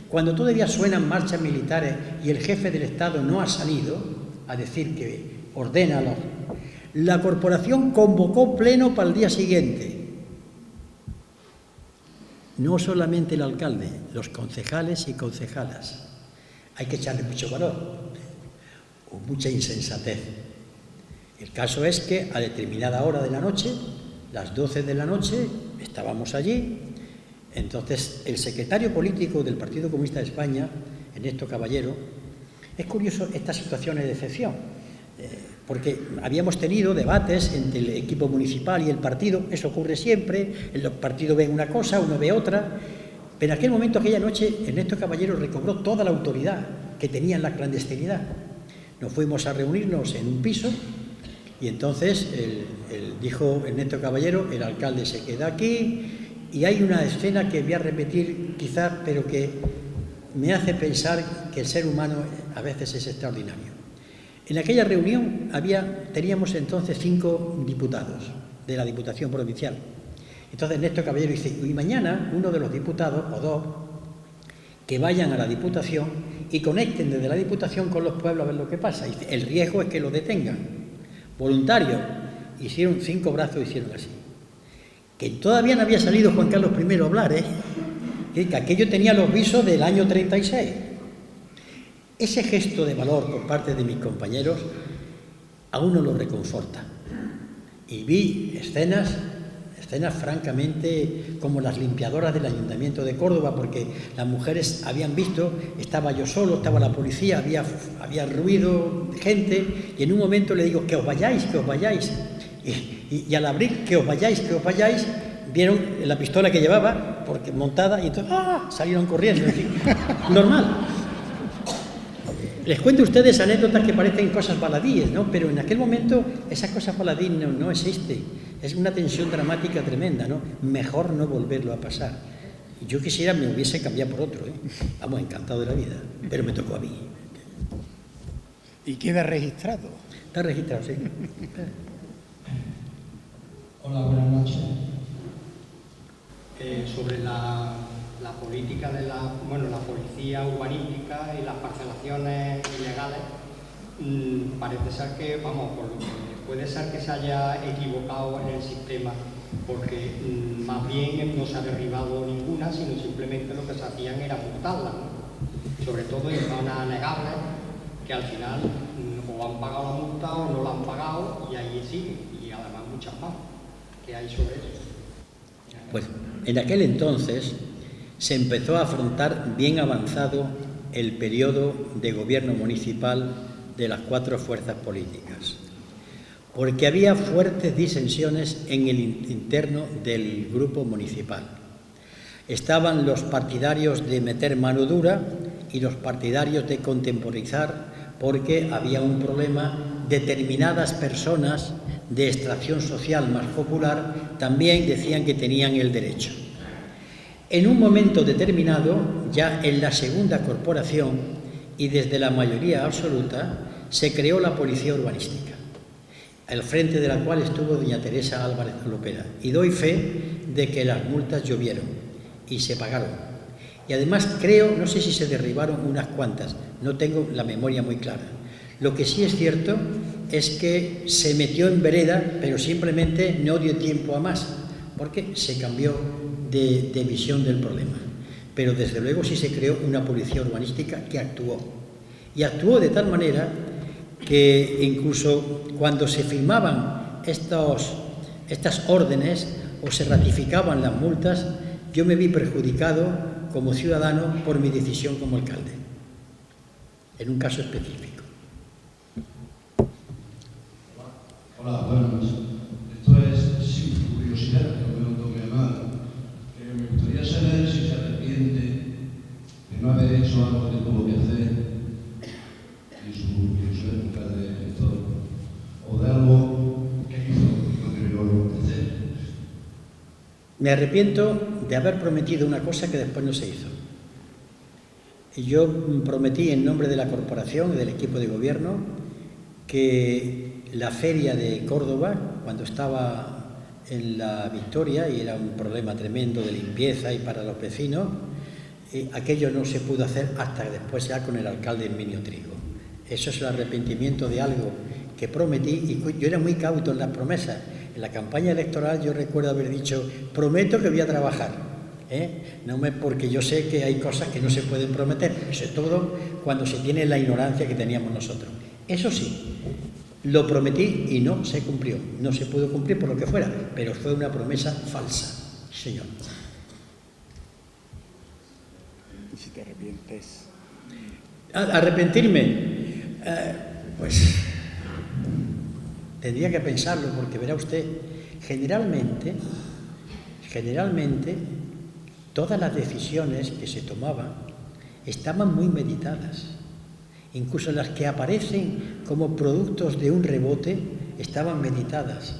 cuando todavía suenan marchas militares y el jefe del Estado no ha salido a decir que ordena la corporación convocó pleno para el día siguiente. No solamente el alcalde, los concejales y concejalas. Hay que echarle mucho valor o mucha insensatez. El caso es que a determinada hora de la noche, las 12 de la noche, estábamos allí. Entonces, el secretario político del Partido Comunista de España, Ernesto Caballero, es curioso estas situaciones de excepción, porque habíamos tenido debates entre el equipo municipal y el partido, eso ocurre siempre, el partido ve una cosa, uno ve otra, pero en aquel momento, aquella noche, Ernesto Caballero recobró toda la autoridad que tenía en la clandestinidad. Nos fuimos a reunirnos en un piso y entonces dijo Ernesto Caballero, el alcalde se queda aquí, y hay una escena que voy a repetir quizás, pero que me hace pensar que el ser humano a veces es extraordinario. En aquella reunión teníamos entonces 5 diputados de la Diputación Provincial. Entonces Néstor Caballero dice, y mañana uno de los diputados, o 2, que vayan a la Diputación y conecten desde la Diputación con los pueblos a ver lo que pasa. Y el riesgo es que lo detengan. Voluntarios. Hicieron 5 brazos, hicieron así. Que todavía no había salido Juan Carlos I a hablar, que aquello tenía los visos del año 36. Ese gesto de valor por parte de mis compañeros a uno lo reconforta. Y vi escenas francamente como las limpiadoras del Ayuntamiento de Córdoba, porque las mujeres habían visto, estaba yo solo, estaba la policía, había ruido, gente, y en un momento le digo, que os vayáis. Y al abrir, que os vayáis, vieron la pistola que llevaba, porque montada, y entonces salieron corriendo. En fin, normal. Les cuento a ustedes anécdotas que parecen cosas baladíes, ¿no? Pero en aquel momento esas cosas baladíes no existen. Es una tensión dramática tremenda, ¿no? Mejor no volverlo a pasar. Yo quisiera me hubiese cambiado por otro, Vamos, encantado de la vida, pero me tocó a mí. ¿Y queda registrado? Está registrado, sí. Hola, buenas noches. Sobre la política de la policía urbanística y las parcelaciones ilegales, parece ser que, puede ser que se haya equivocado en el sistema, porque más bien no se ha derribado ninguna, sino simplemente lo que se hacían era multarlas, ¿no? Sobre todo en zonas anegables, que al final o han pagado la multa o no la han pagado, y ahí sigue, y además muchas más. ¿Qué hay sobre eso? Pues en aquel entonces se empezó a afrontar bien avanzado el periodo de gobierno municipal de las 4 fuerzas políticas, porque había fuertes disensiones en el interno del grupo municipal. Estaban los partidarios de meter mano dura y los partidarios de contemporizar, porque había un problema. Determinadas personas de extracción social más popular también decían que tenían el derecho. En un momento determinado, ya en la segunda corporación y desde la mayoría absoluta, se creó la Policía Urbanística, al frente de la cual estuvo doña Teresa Álvarez Lopera. Y doy fe de que las multas llovieron y se pagaron. Y además creo, no sé si se derribaron unas cuantas, no tengo la memoria muy clara. Lo que sí es cierto es que se metió en vereda, pero simplemente no dio tiempo a más, porque se cambió de visión del problema. Pero desde luego sí se creó una policía urbanística que actuó. Y actuó de tal manera que incluso cuando se firmaban estas órdenes o se ratificaban las multas, yo me vi perjudicado como ciudadano por mi decisión como alcalde, en un caso específico. Hola, buenas. Esto es sin curiosidad, no me lo tome mal. Me gustaría saber si se arrepiente de no haber hecho algo que tuvo que hacer en su época de elector, o de algo que hizo y no debió hacer. Me arrepiento de haber prometido una cosa que después no se hizo. Yo prometí en nombre de la corporación y del equipo de gobierno que la feria de Córdoba, cuando estaba en la Victoria y era un problema tremendo de limpieza y para los vecinos, aquello no se pudo hacer hasta después ya con el alcalde Herminio Trigo. Eso es el arrepentimiento de algo que prometí, y yo era muy cauto en las promesas. En la campaña electoral yo recuerdo haber dicho, prometo que voy a trabajar, porque yo sé que hay cosas que no se pueden prometer, sobre todo cuando se tiene la ignorancia que teníamos nosotros. Eso sí, lo prometí y no se cumplió, no se pudo cumplir por lo que fuera, pero fue una promesa falsa, señor. ¿Y si te arrepientes? ¿Arrepentirme? Pues tendría que pensarlo, porque verá usted, generalmente, todas las decisiones que se tomaban estaban muy meditadas. Incluso las que aparecen como productos de un rebote estaban meditadas.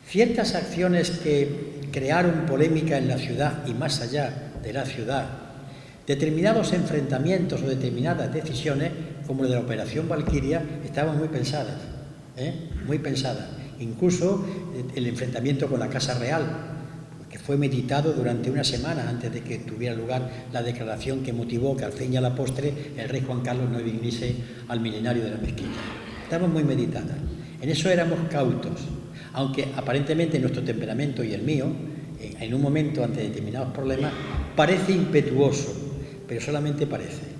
Ciertas acciones que crearon polémica en la ciudad y más allá de la ciudad, determinados enfrentamientos o determinadas decisiones como la de la Operación Valquiria estaban muy pensadas, muy pensadas. Incluso el enfrentamiento con la Casa Real, que fue meditado durante una semana antes de que tuviera lugar la declaración que motivó que al fin y a la postre el rey Juan Carlos no viniese al milenario de la mezquita. Estaban muy meditadas. En eso éramos cautos, aunque aparentemente nuestro temperamento y el mío, en un momento ante determinados problemas, parece impetuoso, pero solamente parece.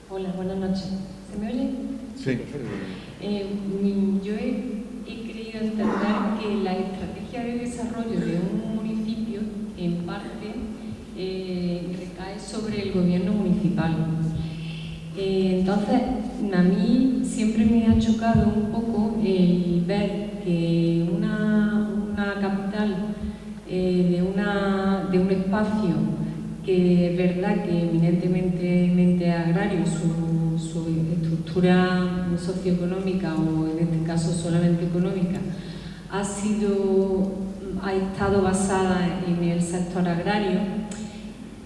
Hola, buenas noches. ¿Se me oye? Sí. Yo he creído entender que la estrategia de desarrollo de un municipio, en parte, recae sobre el gobierno municipal. Entonces, a mí siempre me ha chocado un poco el ver que una capital de un espacio que es verdad que eminentemente agrario, su estructura socioeconómica o en este caso solamente económica, ha estado basada en el sector agrario.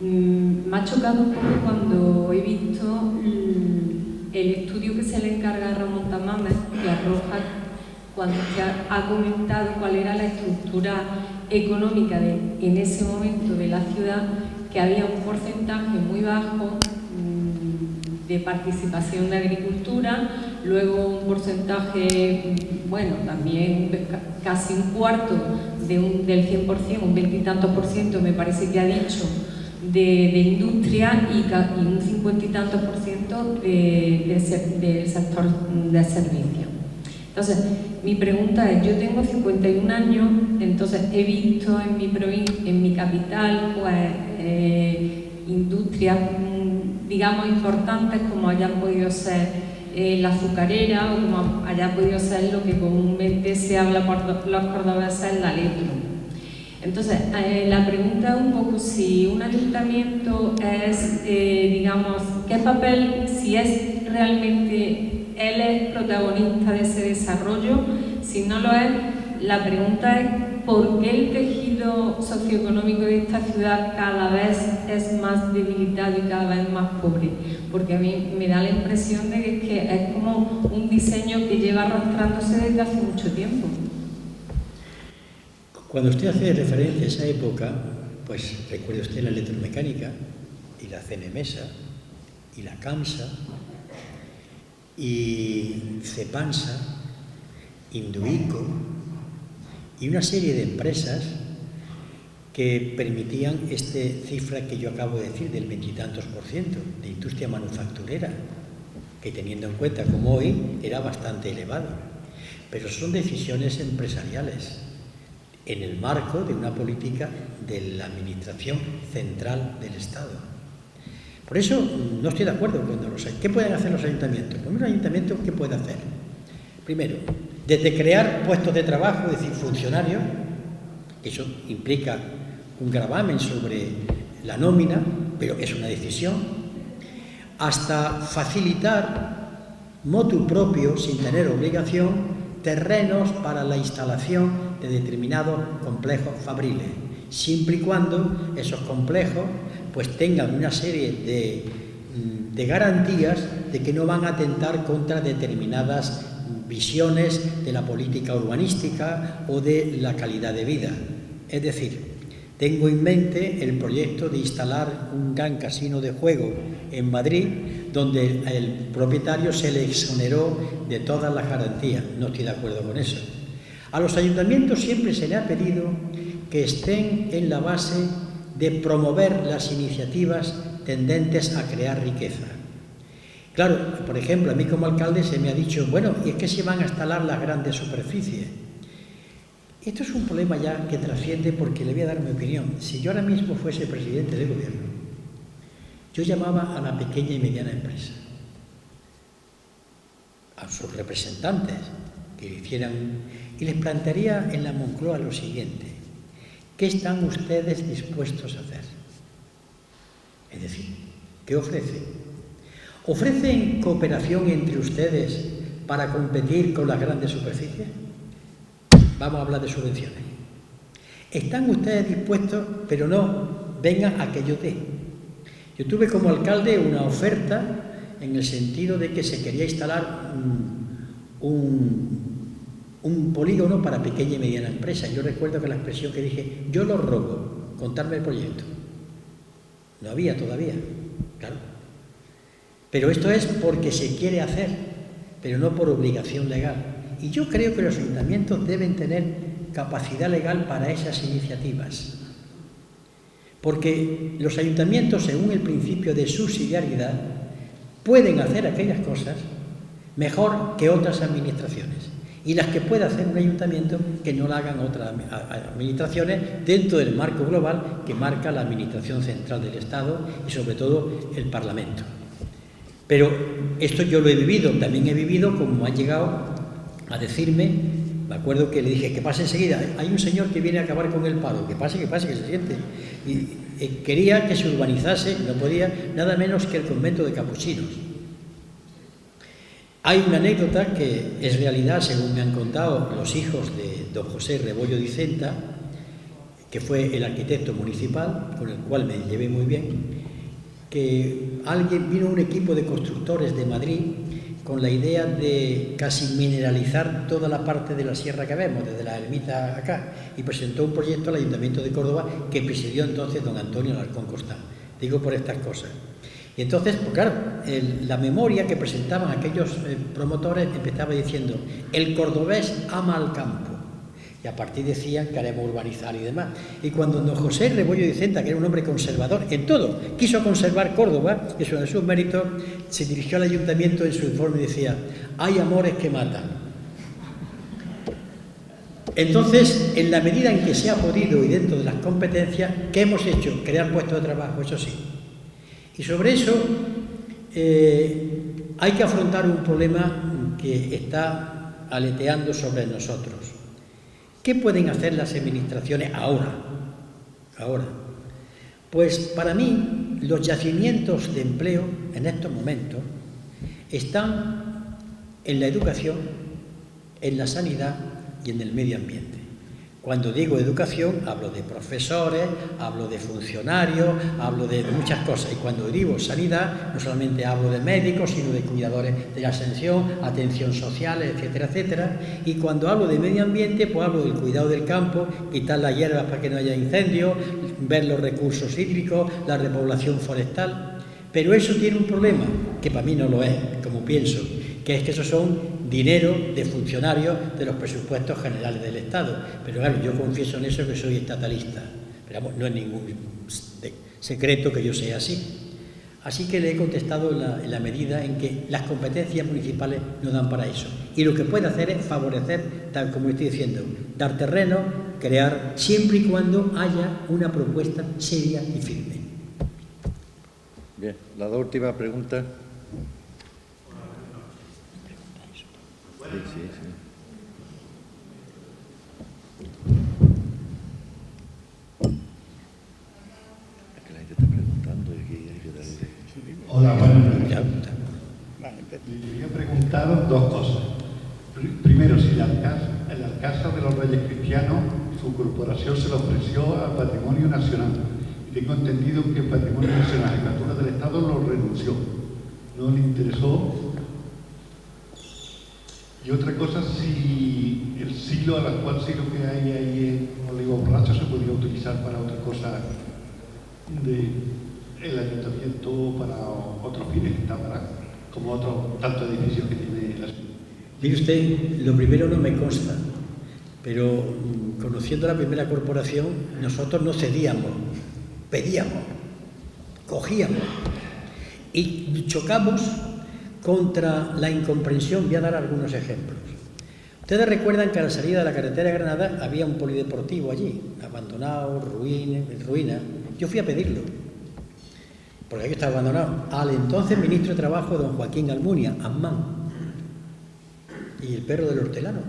Me ha chocado un poco cuando he visto el estudio que se le encarga a Ramón Tamames, que arroja cuando se ha comentado cuál era la estructura económica en ese momento de la ciudad, que había un porcentaje muy bajo de participación de agricultura, luego un porcentaje, bueno, también casi un cuarto del 100%, un 20 y tantos % me parece que ha dicho, de industria y un 50 y tantos % del sector de servicios. Entonces, mi pregunta es, yo tengo 51 años, entonces he visto en mi capital pues, industrias, digamos, importantes como hayan podido ser la azucarera o como haya podido ser lo que comúnmente se habla por los cordobeses, la Electro. Entonces, la pregunta es un poco si un ayuntamiento es, digamos, qué papel, si es realmente él es protagonista de ese desarrollo, si no lo es, la pregunta es ¿por qué el tejido socioeconómico de esta ciudad cada vez es más debilitado y cada vez más pobre? Porque a mí me da la impresión de que es como un diseño que lleva arrastrándose desde hace mucho tiempo. Cuando usted hace referencia a esa época, pues recuerde usted la electromecánica y la CNMESA y la CAMSA y CEPANSA, Induico y una serie de empresas que permitían esta cifra que yo acabo de decir del 20 y tantos % de industria manufacturera, que teniendo en cuenta como hoy era bastante elevado. Pero son decisiones empresariales en el marco de una política de la administración central del Estado. Por eso no estoy de acuerdo con ¿qué pueden hacer los ayuntamientos? Primero, un ayuntamiento, ¿qué puede hacer? Primero, desde crear puestos de trabajo, es decir, funcionarios, eso implica un gravamen sobre la nómina, pero es una decisión, hasta facilitar motu propio, sin tener obligación, terrenos para la instalación de determinados complejos fabriles, siempre y cuando esos complejos pues tengan una serie de garantías de que no van a atentar contra determinadas visiones de la política urbanística o de la calidad de vida. Es decir, tengo en mente el proyecto de instalar un gran casino de juego en Madrid, donde el propietario se le exoneró de todas las garantías. No estoy de acuerdo con eso. A los ayuntamientos siempre se le ha pedido que estén en la base de promover las iniciativas tendentes a crear riqueza. Claro, por ejemplo, a mí como alcalde se me ha dicho, bueno, ¿y es que se van a instalar las grandes superficies? Esto es un problema ya que trasciende, porque le voy a dar mi opinión. Si yo ahora mismo fuese presidente de gobierno, yo llamaba a la pequeña y mediana empresa, a sus representantes que hicieran, y les plantearía en la Moncloa lo siguiente: ¿qué están ustedes dispuestos a hacer? Es decir, ¿qué ofrecen? ¿Ofrecen cooperación entre ustedes para competir con las grandes superficies? Vamos a hablar de subvenciones. ¿Están ustedes dispuestos, pero no vengan a que yo dé? Yo tuve como alcalde una oferta en el sentido de que se quería instalar un polígono para pequeña y mediana empresa. Yo recuerdo que la expresión que dije, yo lo robo, contarme el proyecto. No había todavía, claro. Pero esto es porque se quiere hacer, pero no por obligación legal. Y yo creo que los ayuntamientos deben tener capacidad legal para esas iniciativas. Porque los ayuntamientos, según el principio de subsidiariedad, pueden hacer aquellas cosas mejor que otras administraciones. Y las que pueda hacer un ayuntamiento que no la hagan otras administraciones dentro del marco global que marca la Administración Central del Estado y sobre todo el Parlamento. Pero esto yo lo he vivido, también he vivido como han llegado a decirme, me acuerdo que le dije que pase enseguida, hay un señor que viene a acabar con el paro, que pase, que se siente. Y quería que se urbanizase, no podía, nada menos que el convento de capuchinos. Hay una anécdota que es realidad, según me han contado los hijos de don José Rebollo Dicenta, que fue el arquitecto municipal, con el cual me llevé muy bien, que vino un equipo de constructores de Madrid con la idea de casi mineralizar toda la parte de la sierra que vemos, desde la ermita acá, y presentó un proyecto al Ayuntamiento de Córdoba que presidió entonces don Antonio Alarcón Costán. Digo por estas cosas. Y entonces, pues claro, la memoria que presentaban aquellos promotores empezaba diciendo, el cordobés ama al campo. Y a partir decían que haremos urbanizar y demás. Y cuando don José Rebollo Dicenta, que era un hombre conservador en todo, quiso conservar Córdoba, y eso de sus méritos, se dirigió al ayuntamiento en su informe y decía, hay amores que matan. Entonces, en la medida en que se ha podido y dentro de las competencias, ¿qué hemos hecho? Crear puestos de trabajo, eso sí. Y sobre eso hay que afrontar un problema que está aleteando sobre nosotros. ¿Qué pueden hacer las administraciones ahora? Pues para mí los yacimientos de empleo en estos momentos están en la educación, en la sanidad y en el medio ambiente. Cuando digo educación, hablo de profesores, hablo de funcionarios, hablo de muchas cosas. Y cuando digo sanidad, no solamente hablo de médicos, sino de cuidadores de la atención social, etcétera, etcétera. Y cuando hablo de medio ambiente, pues hablo del cuidado del campo, quitar las hierbas para que no haya incendios, ver los recursos hídricos, la repoblación forestal. Pero eso tiene un problema, que para mí no lo es, como pienso, que es que esos son dinero de funcionarios de los presupuestos generales del Estado. Pero claro, yo confieso en eso que soy estatalista. Pero vamos, no es ningún secreto que yo sea así. Así que le he contestado en la medida en que las competencias municipales no dan para eso. Y lo que puede hacer es favorecer, tal como estoy diciendo, dar terreno, crear, siempre y cuando haya una propuesta seria y firme. Bien, la última pregunta. Sí. Es que la gente está preguntando y aquí hay que darle... Hola, buenas noches. Le quería preguntar dos cosas. Primero, si el Alcázar de los Reyes Cristianos, su corporación se lo ofreció al Patrimonio Nacional. Y tengo entendido que el Patrimonio Nacional, la Jefatura del Estado, lo renunció. No le interesó. Y otra cosa, si el silo, al actual silo que hay ahí en Olivo Borracho, se podría utilizar para otra cosa del ayuntamiento, para otros fines, como otros tantos edificios que tiene la ciudad. Mire usted, lo primero no me consta, pero conociendo la primera corporación, nosotros no cedíamos, pedíamos, cogíamos y chocamos contra la incomprensión. Voy a dar algunos ejemplos. Ustedes recuerdan que a la salida de la carretera de Granada había un polideportivo allí, abandonado, en ruina. Yo fui a pedirlo, porque aquello estaba abandonado, al entonces ministro de Trabajo, don Joaquín Almunia, Amman, y el perro del hortelano.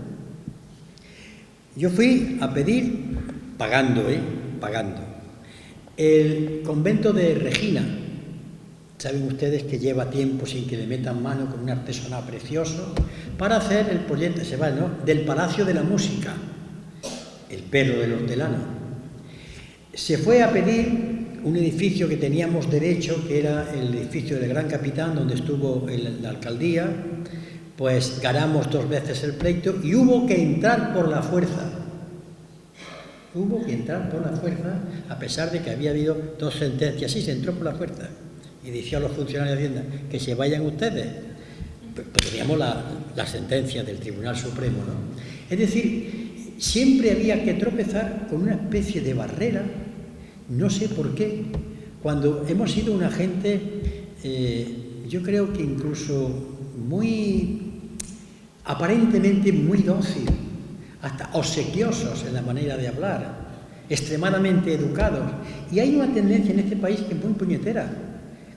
Yo fui a pedir, pagando, el convento de Regina. Saben ustedes que lleva tiempo sin que le metan mano con un artesanado precioso para hacer el proyecto, del Palacio de la Música, el perro del hortelano. Se fue a pedir un edificio que teníamos derecho, que era el edificio del Gran Capitán, donde estuvo la alcaldía, pues ganamos 2 veces el pleito y hubo que entrar por la fuerza. Hubo que entrar por la fuerza, a pesar de que había habido 2 sentencias. Sí, se entró por la fuerza. Y decía a los funcionarios de Hacienda, que se vayan ustedes. Pues teníamos la sentencia del Tribunal Supremo, ¿no? Es decir, siempre había que tropezar con una especie de barrera, no sé por qué, cuando hemos sido una gente, yo creo que incluso aparentemente muy dócil, hasta obsequiosos en la manera de hablar, extremadamente educados. Y hay una tendencia en este país que es muy puñetera.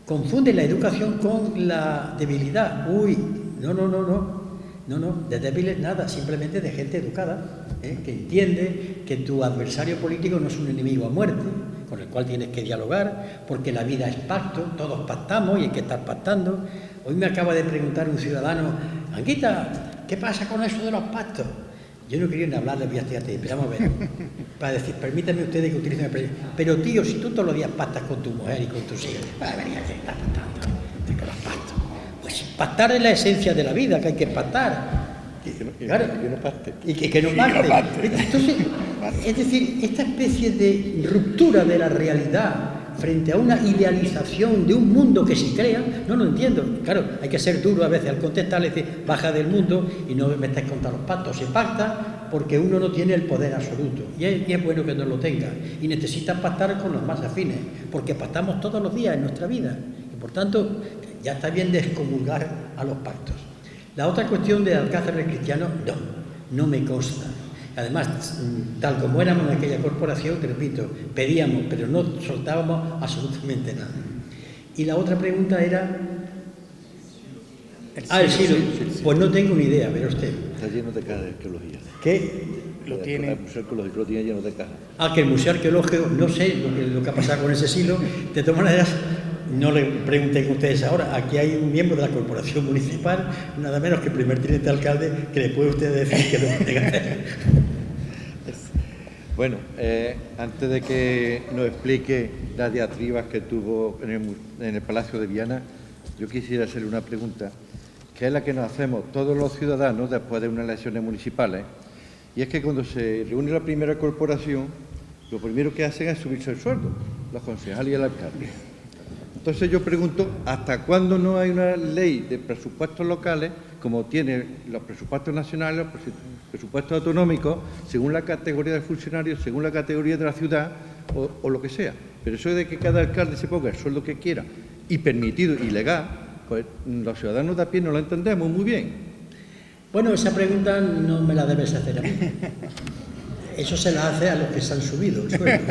Confunde la educación con la debilidad. Uy, no, de débiles nada, simplemente de gente educada, que entiende que tu adversario político no es un enemigo a muerte, con el cual tienes que dialogar, porque la vida es pacto, todos pactamos y hay que estar pactando. Hoy me acaba de preguntar un ciudadano, Anguita, ¿qué pasa con eso de los pactos? Yo no quería ni hablarle, fíjate, pero vamos a ver, para decir, permítame ustedes que utilicen el... Pero tío, si tú todos los días pactas con tu mujer y con tus hijos, venir a estar pactando con los pactos. Pues pactar es la esencia de la vida, que hay que pactar. Claro, que no pacte. Y que no pacte. Entonces, es decir, esta especie de ruptura de la realidad frente a una idealización de un mundo que se crea, no lo entiendo. Claro, hay que ser duro a veces al contestarle, decir, baja del mundo y no me estáis contando los pactos. Se pacta porque uno no tiene el poder absoluto y es bueno que no lo tenga. Y necesita pactar con los más afines, porque pactamos todos los días en nuestra vida. Y por tanto, ya está bien de excomulgar a los pactos. La otra cuestión de Alcázar el Cristiano, no me consta. Además, tal como éramos en aquella corporación, te repito, pedíamos, pero no soltábamos absolutamente nada. Y la otra pregunta era... el silo. Pues no tengo ni idea, verá usted. Está lleno de cajas de arqueología. ¿Qué? Lo tiene. El museo arqueológico lo tiene lleno de cajas. Que el museo arqueológico, no sé lo que ha pasado con ese silo. De todas maneras, no le pregunten ustedes ahora. Aquí hay un miembro de la corporación municipal, nada menos que el primer teniente alcalde, que le puede usted decir que lo puede hacer. Bueno, antes de que nos explique las diatribas que tuvo en el Palacio de Viana, yo quisiera hacerle una pregunta, que es la que nos hacemos todos los ciudadanos después de unas elecciones municipales, y es que cuando se reúne la primera corporación, lo primero que hacen es subirse el sueldo, los concejales y el alcalde. Entonces yo pregunto, ¿hasta cuándo no hay una ley de presupuestos locales, como tiene los presupuestos nacionales, los presupuestos autonómicos, según la categoría del funcionario, según la categoría de la ciudad o lo que sea? Pero eso de que cada alcalde se ponga el sueldo que quiera y permitido y legal, pues los ciudadanos de a pie no lo entendemos muy bien. Bueno, esa pregunta no me la debes hacer a mí. Eso se la hace a los que se han subido el sueldo.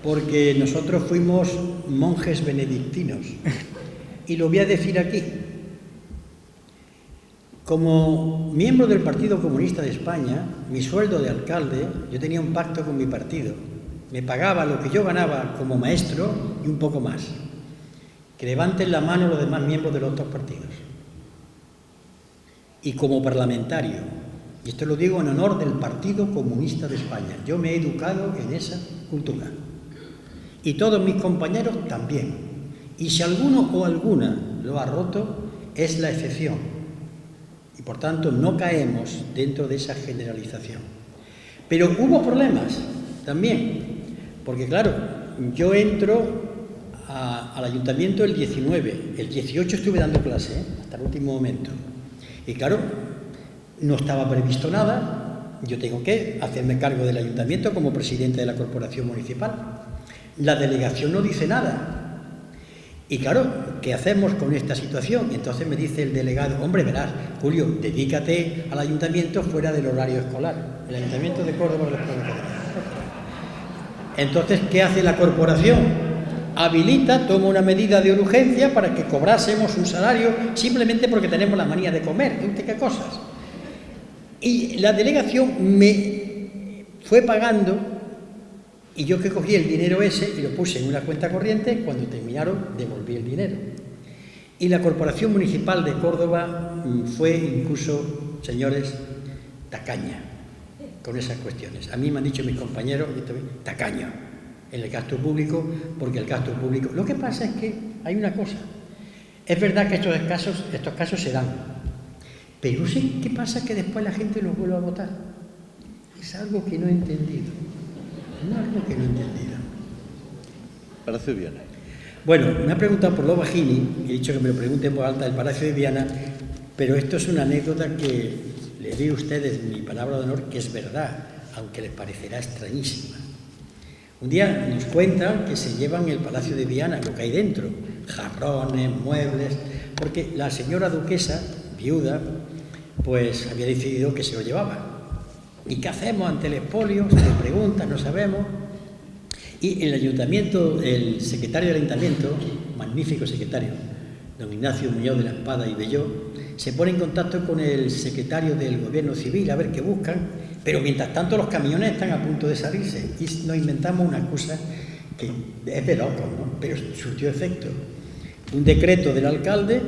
Porque nosotros fuimos monjes benedictinos. Y lo voy a decir aquí. Como miembro del Partido Comunista de España, mi sueldo de alcalde, yo tenía un pacto con mi partido. Me pagaba lo que yo ganaba como maestro y un poco más. Que levanten la mano los demás miembros de los otros partidos. Y como parlamentario, y esto lo digo en honor del Partido Comunista de España, yo me he educado en esa cultura. Y todos mis compañeros también. Y si alguno o alguna lo ha roto, es la excepción. Y por tanto no caemos dentro de esa generalización. Pero hubo problemas también, porque claro, yo entro al ayuntamiento el 19, el 18 estuve dando clase, hasta el último momento. Y claro, no estaba previsto nada, yo tengo que hacerme cargo del ayuntamiento como presidente de la corporación municipal. La delegación no dice nada. Y claro, ¿qué hacemos con esta situación? Y entonces me dice el delegado, hombre, verás, Julio, dedícate al ayuntamiento fuera del horario escolar. El ayuntamiento de Córdoba lo pone. Entonces, ¿qué hace la corporación? Habilita, toma una medida de urgencia para que cobrásemos un salario simplemente porque tenemos la manía de comer. ¿Qué cosas? Y la delegación me fue pagando. Y yo que cogí el dinero ese y lo puse en una cuenta corriente, cuando terminaron devolví el dinero. Y la Corporación Municipal de Córdoba fue incluso, señores, tacaña con esas cuestiones. A mí me han dicho mis compañeros, tacaño. en el gasto público, porque el gasto público... Lo que pasa es que hay una cosa. Es verdad que estos casos se dan, pero no sé qué pasa que después la gente los vuelve a votar. Es algo que no he entendido. Palacio de Viana. Bueno, me ha preguntado por Lovagini, he dicho que me lo pregunte en voz alta del Palacio de Viana, pero esto es una anécdota que le doy a ustedes mi palabra de honor que es verdad, aunque les parecerá extrañísima. Un día nos cuentan que se llevan el Palacio de Viana, lo que hay dentro, jarrones, muebles, porque la señora duquesa, viuda, pues había decidido que se lo llevaba. ¿Y qué hacemos ante el expolio? Se le pregunta, no sabemos. Y el ayuntamiento, el secretario del ayuntamiento, magnífico secretario, don Ignacio Muñoz de la Espada y Belló, se pone en contacto con el secretario del Gobierno Civil a ver qué buscan, pero mientras tanto los camiones están a punto de salirse y nos inventamos una cosa que es de locos, ¿no? Pero surtió efecto. Un decreto del alcalde,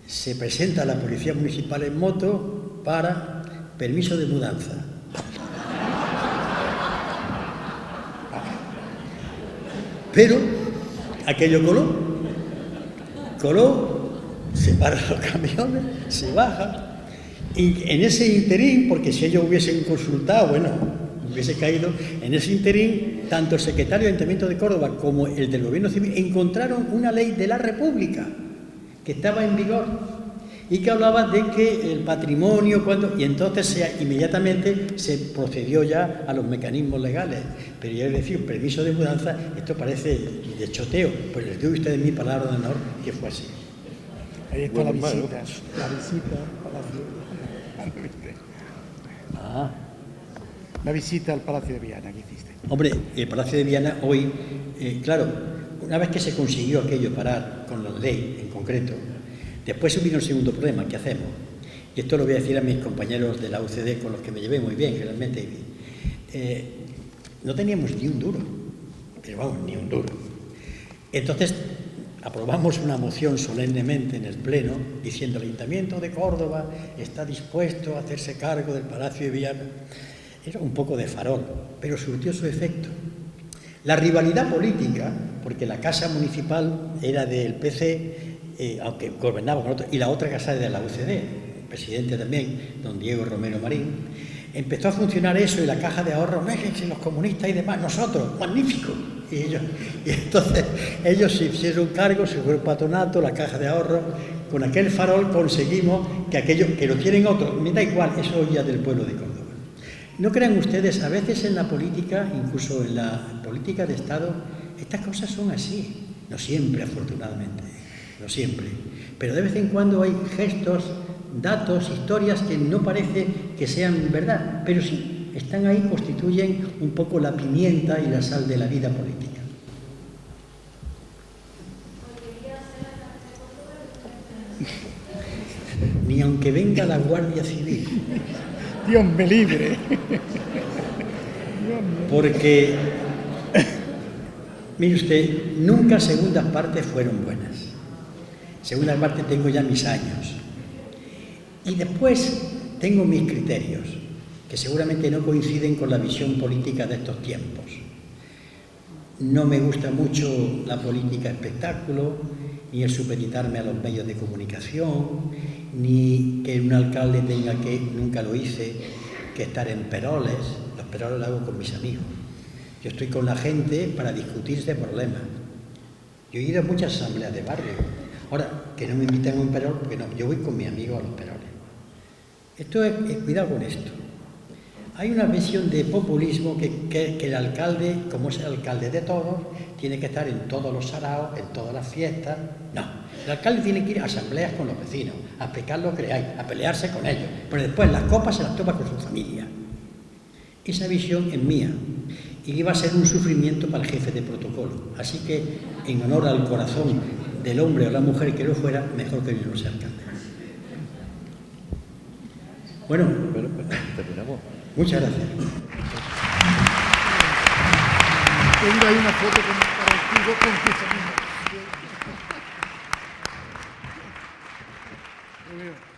se presenta a la Policía Municipal en moto para permiso de mudanza. Pero aquello coló, se paran los camiones, se baja, y en ese interín, porque si ellos hubiesen consultado, bueno, hubiese caído, en ese interín, tanto el secretario del Ayuntamiento de Córdoba como el del Gobierno Civil encontraron una ley de la República que estaba en vigor y que hablaba de que el patrimonio, y entonces inmediatamente se procedió ya a los mecanismos legales. Pero yo les decía, permiso de mudanza, esto parece de choteo, pues les doy a ustedes mi palabra de honor que fue así. Ahí está Bueno, la visita, malo. la visita al Palacio. La visita al Palacio de Viana que hiciste. Hombre, el Palacio de Viana hoy, claro, una vez que se consiguió aquello parar con la ley en concreto, después vino el segundo problema, ¿qué hacemos? Y esto lo voy a decir a mis compañeros de la UCD con los que me llevé muy bien, realmente. No teníamos ni un duro, pero vamos, ni un duro. Entonces aprobamos una moción solemnemente en el Pleno diciendo el Ayuntamiento de Córdoba está dispuesto a hacerse cargo del Palacio de Viana. Era un poco de farol, pero surtió su efecto. La rivalidad política, porque la casa municipal era del PC, aunque gobernaba con otro, y la otra casa era de la UCD, el presidente también, don Diego Romero Marín, empezó a funcionar eso y la caja de ahorros, méjense los comunistas y demás, nosotros, magnífico. Y entonces ellos se hicieron cargo, se fue el patronato, la caja de ahorros, con aquel farol conseguimos que aquello, que lo tienen otros, me da igual, eso ya del pueblo de Córdoba. No crean ustedes, a veces en la política, incluso en la política de Estado, estas cosas son así, no siempre afortunadamente, no siempre, pero de vez en cuando hay gestos, datos, historias que no parece que sean verdad, pero sí, están ahí, constituyen un poco la pimienta y la sal de la vida política. Ni aunque venga la Guardia Civil. Dios me libre. Porque, mire usted, nunca segundas partes fueron buenas. Segundas partes tengo ya mis años. Y después tengo mis criterios, que seguramente no coinciden con la visión política de estos tiempos. No me gusta mucho la política espectáculo, ni el supeditarme a los medios de comunicación, ni que un alcalde tenga que, nunca lo hice, que estar en peroles. Los peroles los hago con mis amigos. Yo estoy con la gente para discutir este problema. Yo he ido a muchas asambleas de barrio. Ahora, que no me inviten a un perol, porque no, yo voy con mi amigo a los peroles. Esto es cuidado con esto. Hay una visión de populismo que el alcalde, como es el alcalde de todos, tiene que estar en todos los saraos, en todas las fiestas. No, el alcalde tiene que ir a asambleas con los vecinos, a explicar lo que hay, a pelearse con ellos, pero después las copas se las toma con su familia. Esa visión es mía y iba a ser un sufrimiento para el jefe de protocolo. Así que, en honor al corazón del hombre o la mujer que lo fuera, mejor que no sea alcalde. Bueno, terminamos. Muchas gracias. Tengo ahí una foto contigo con esa misma.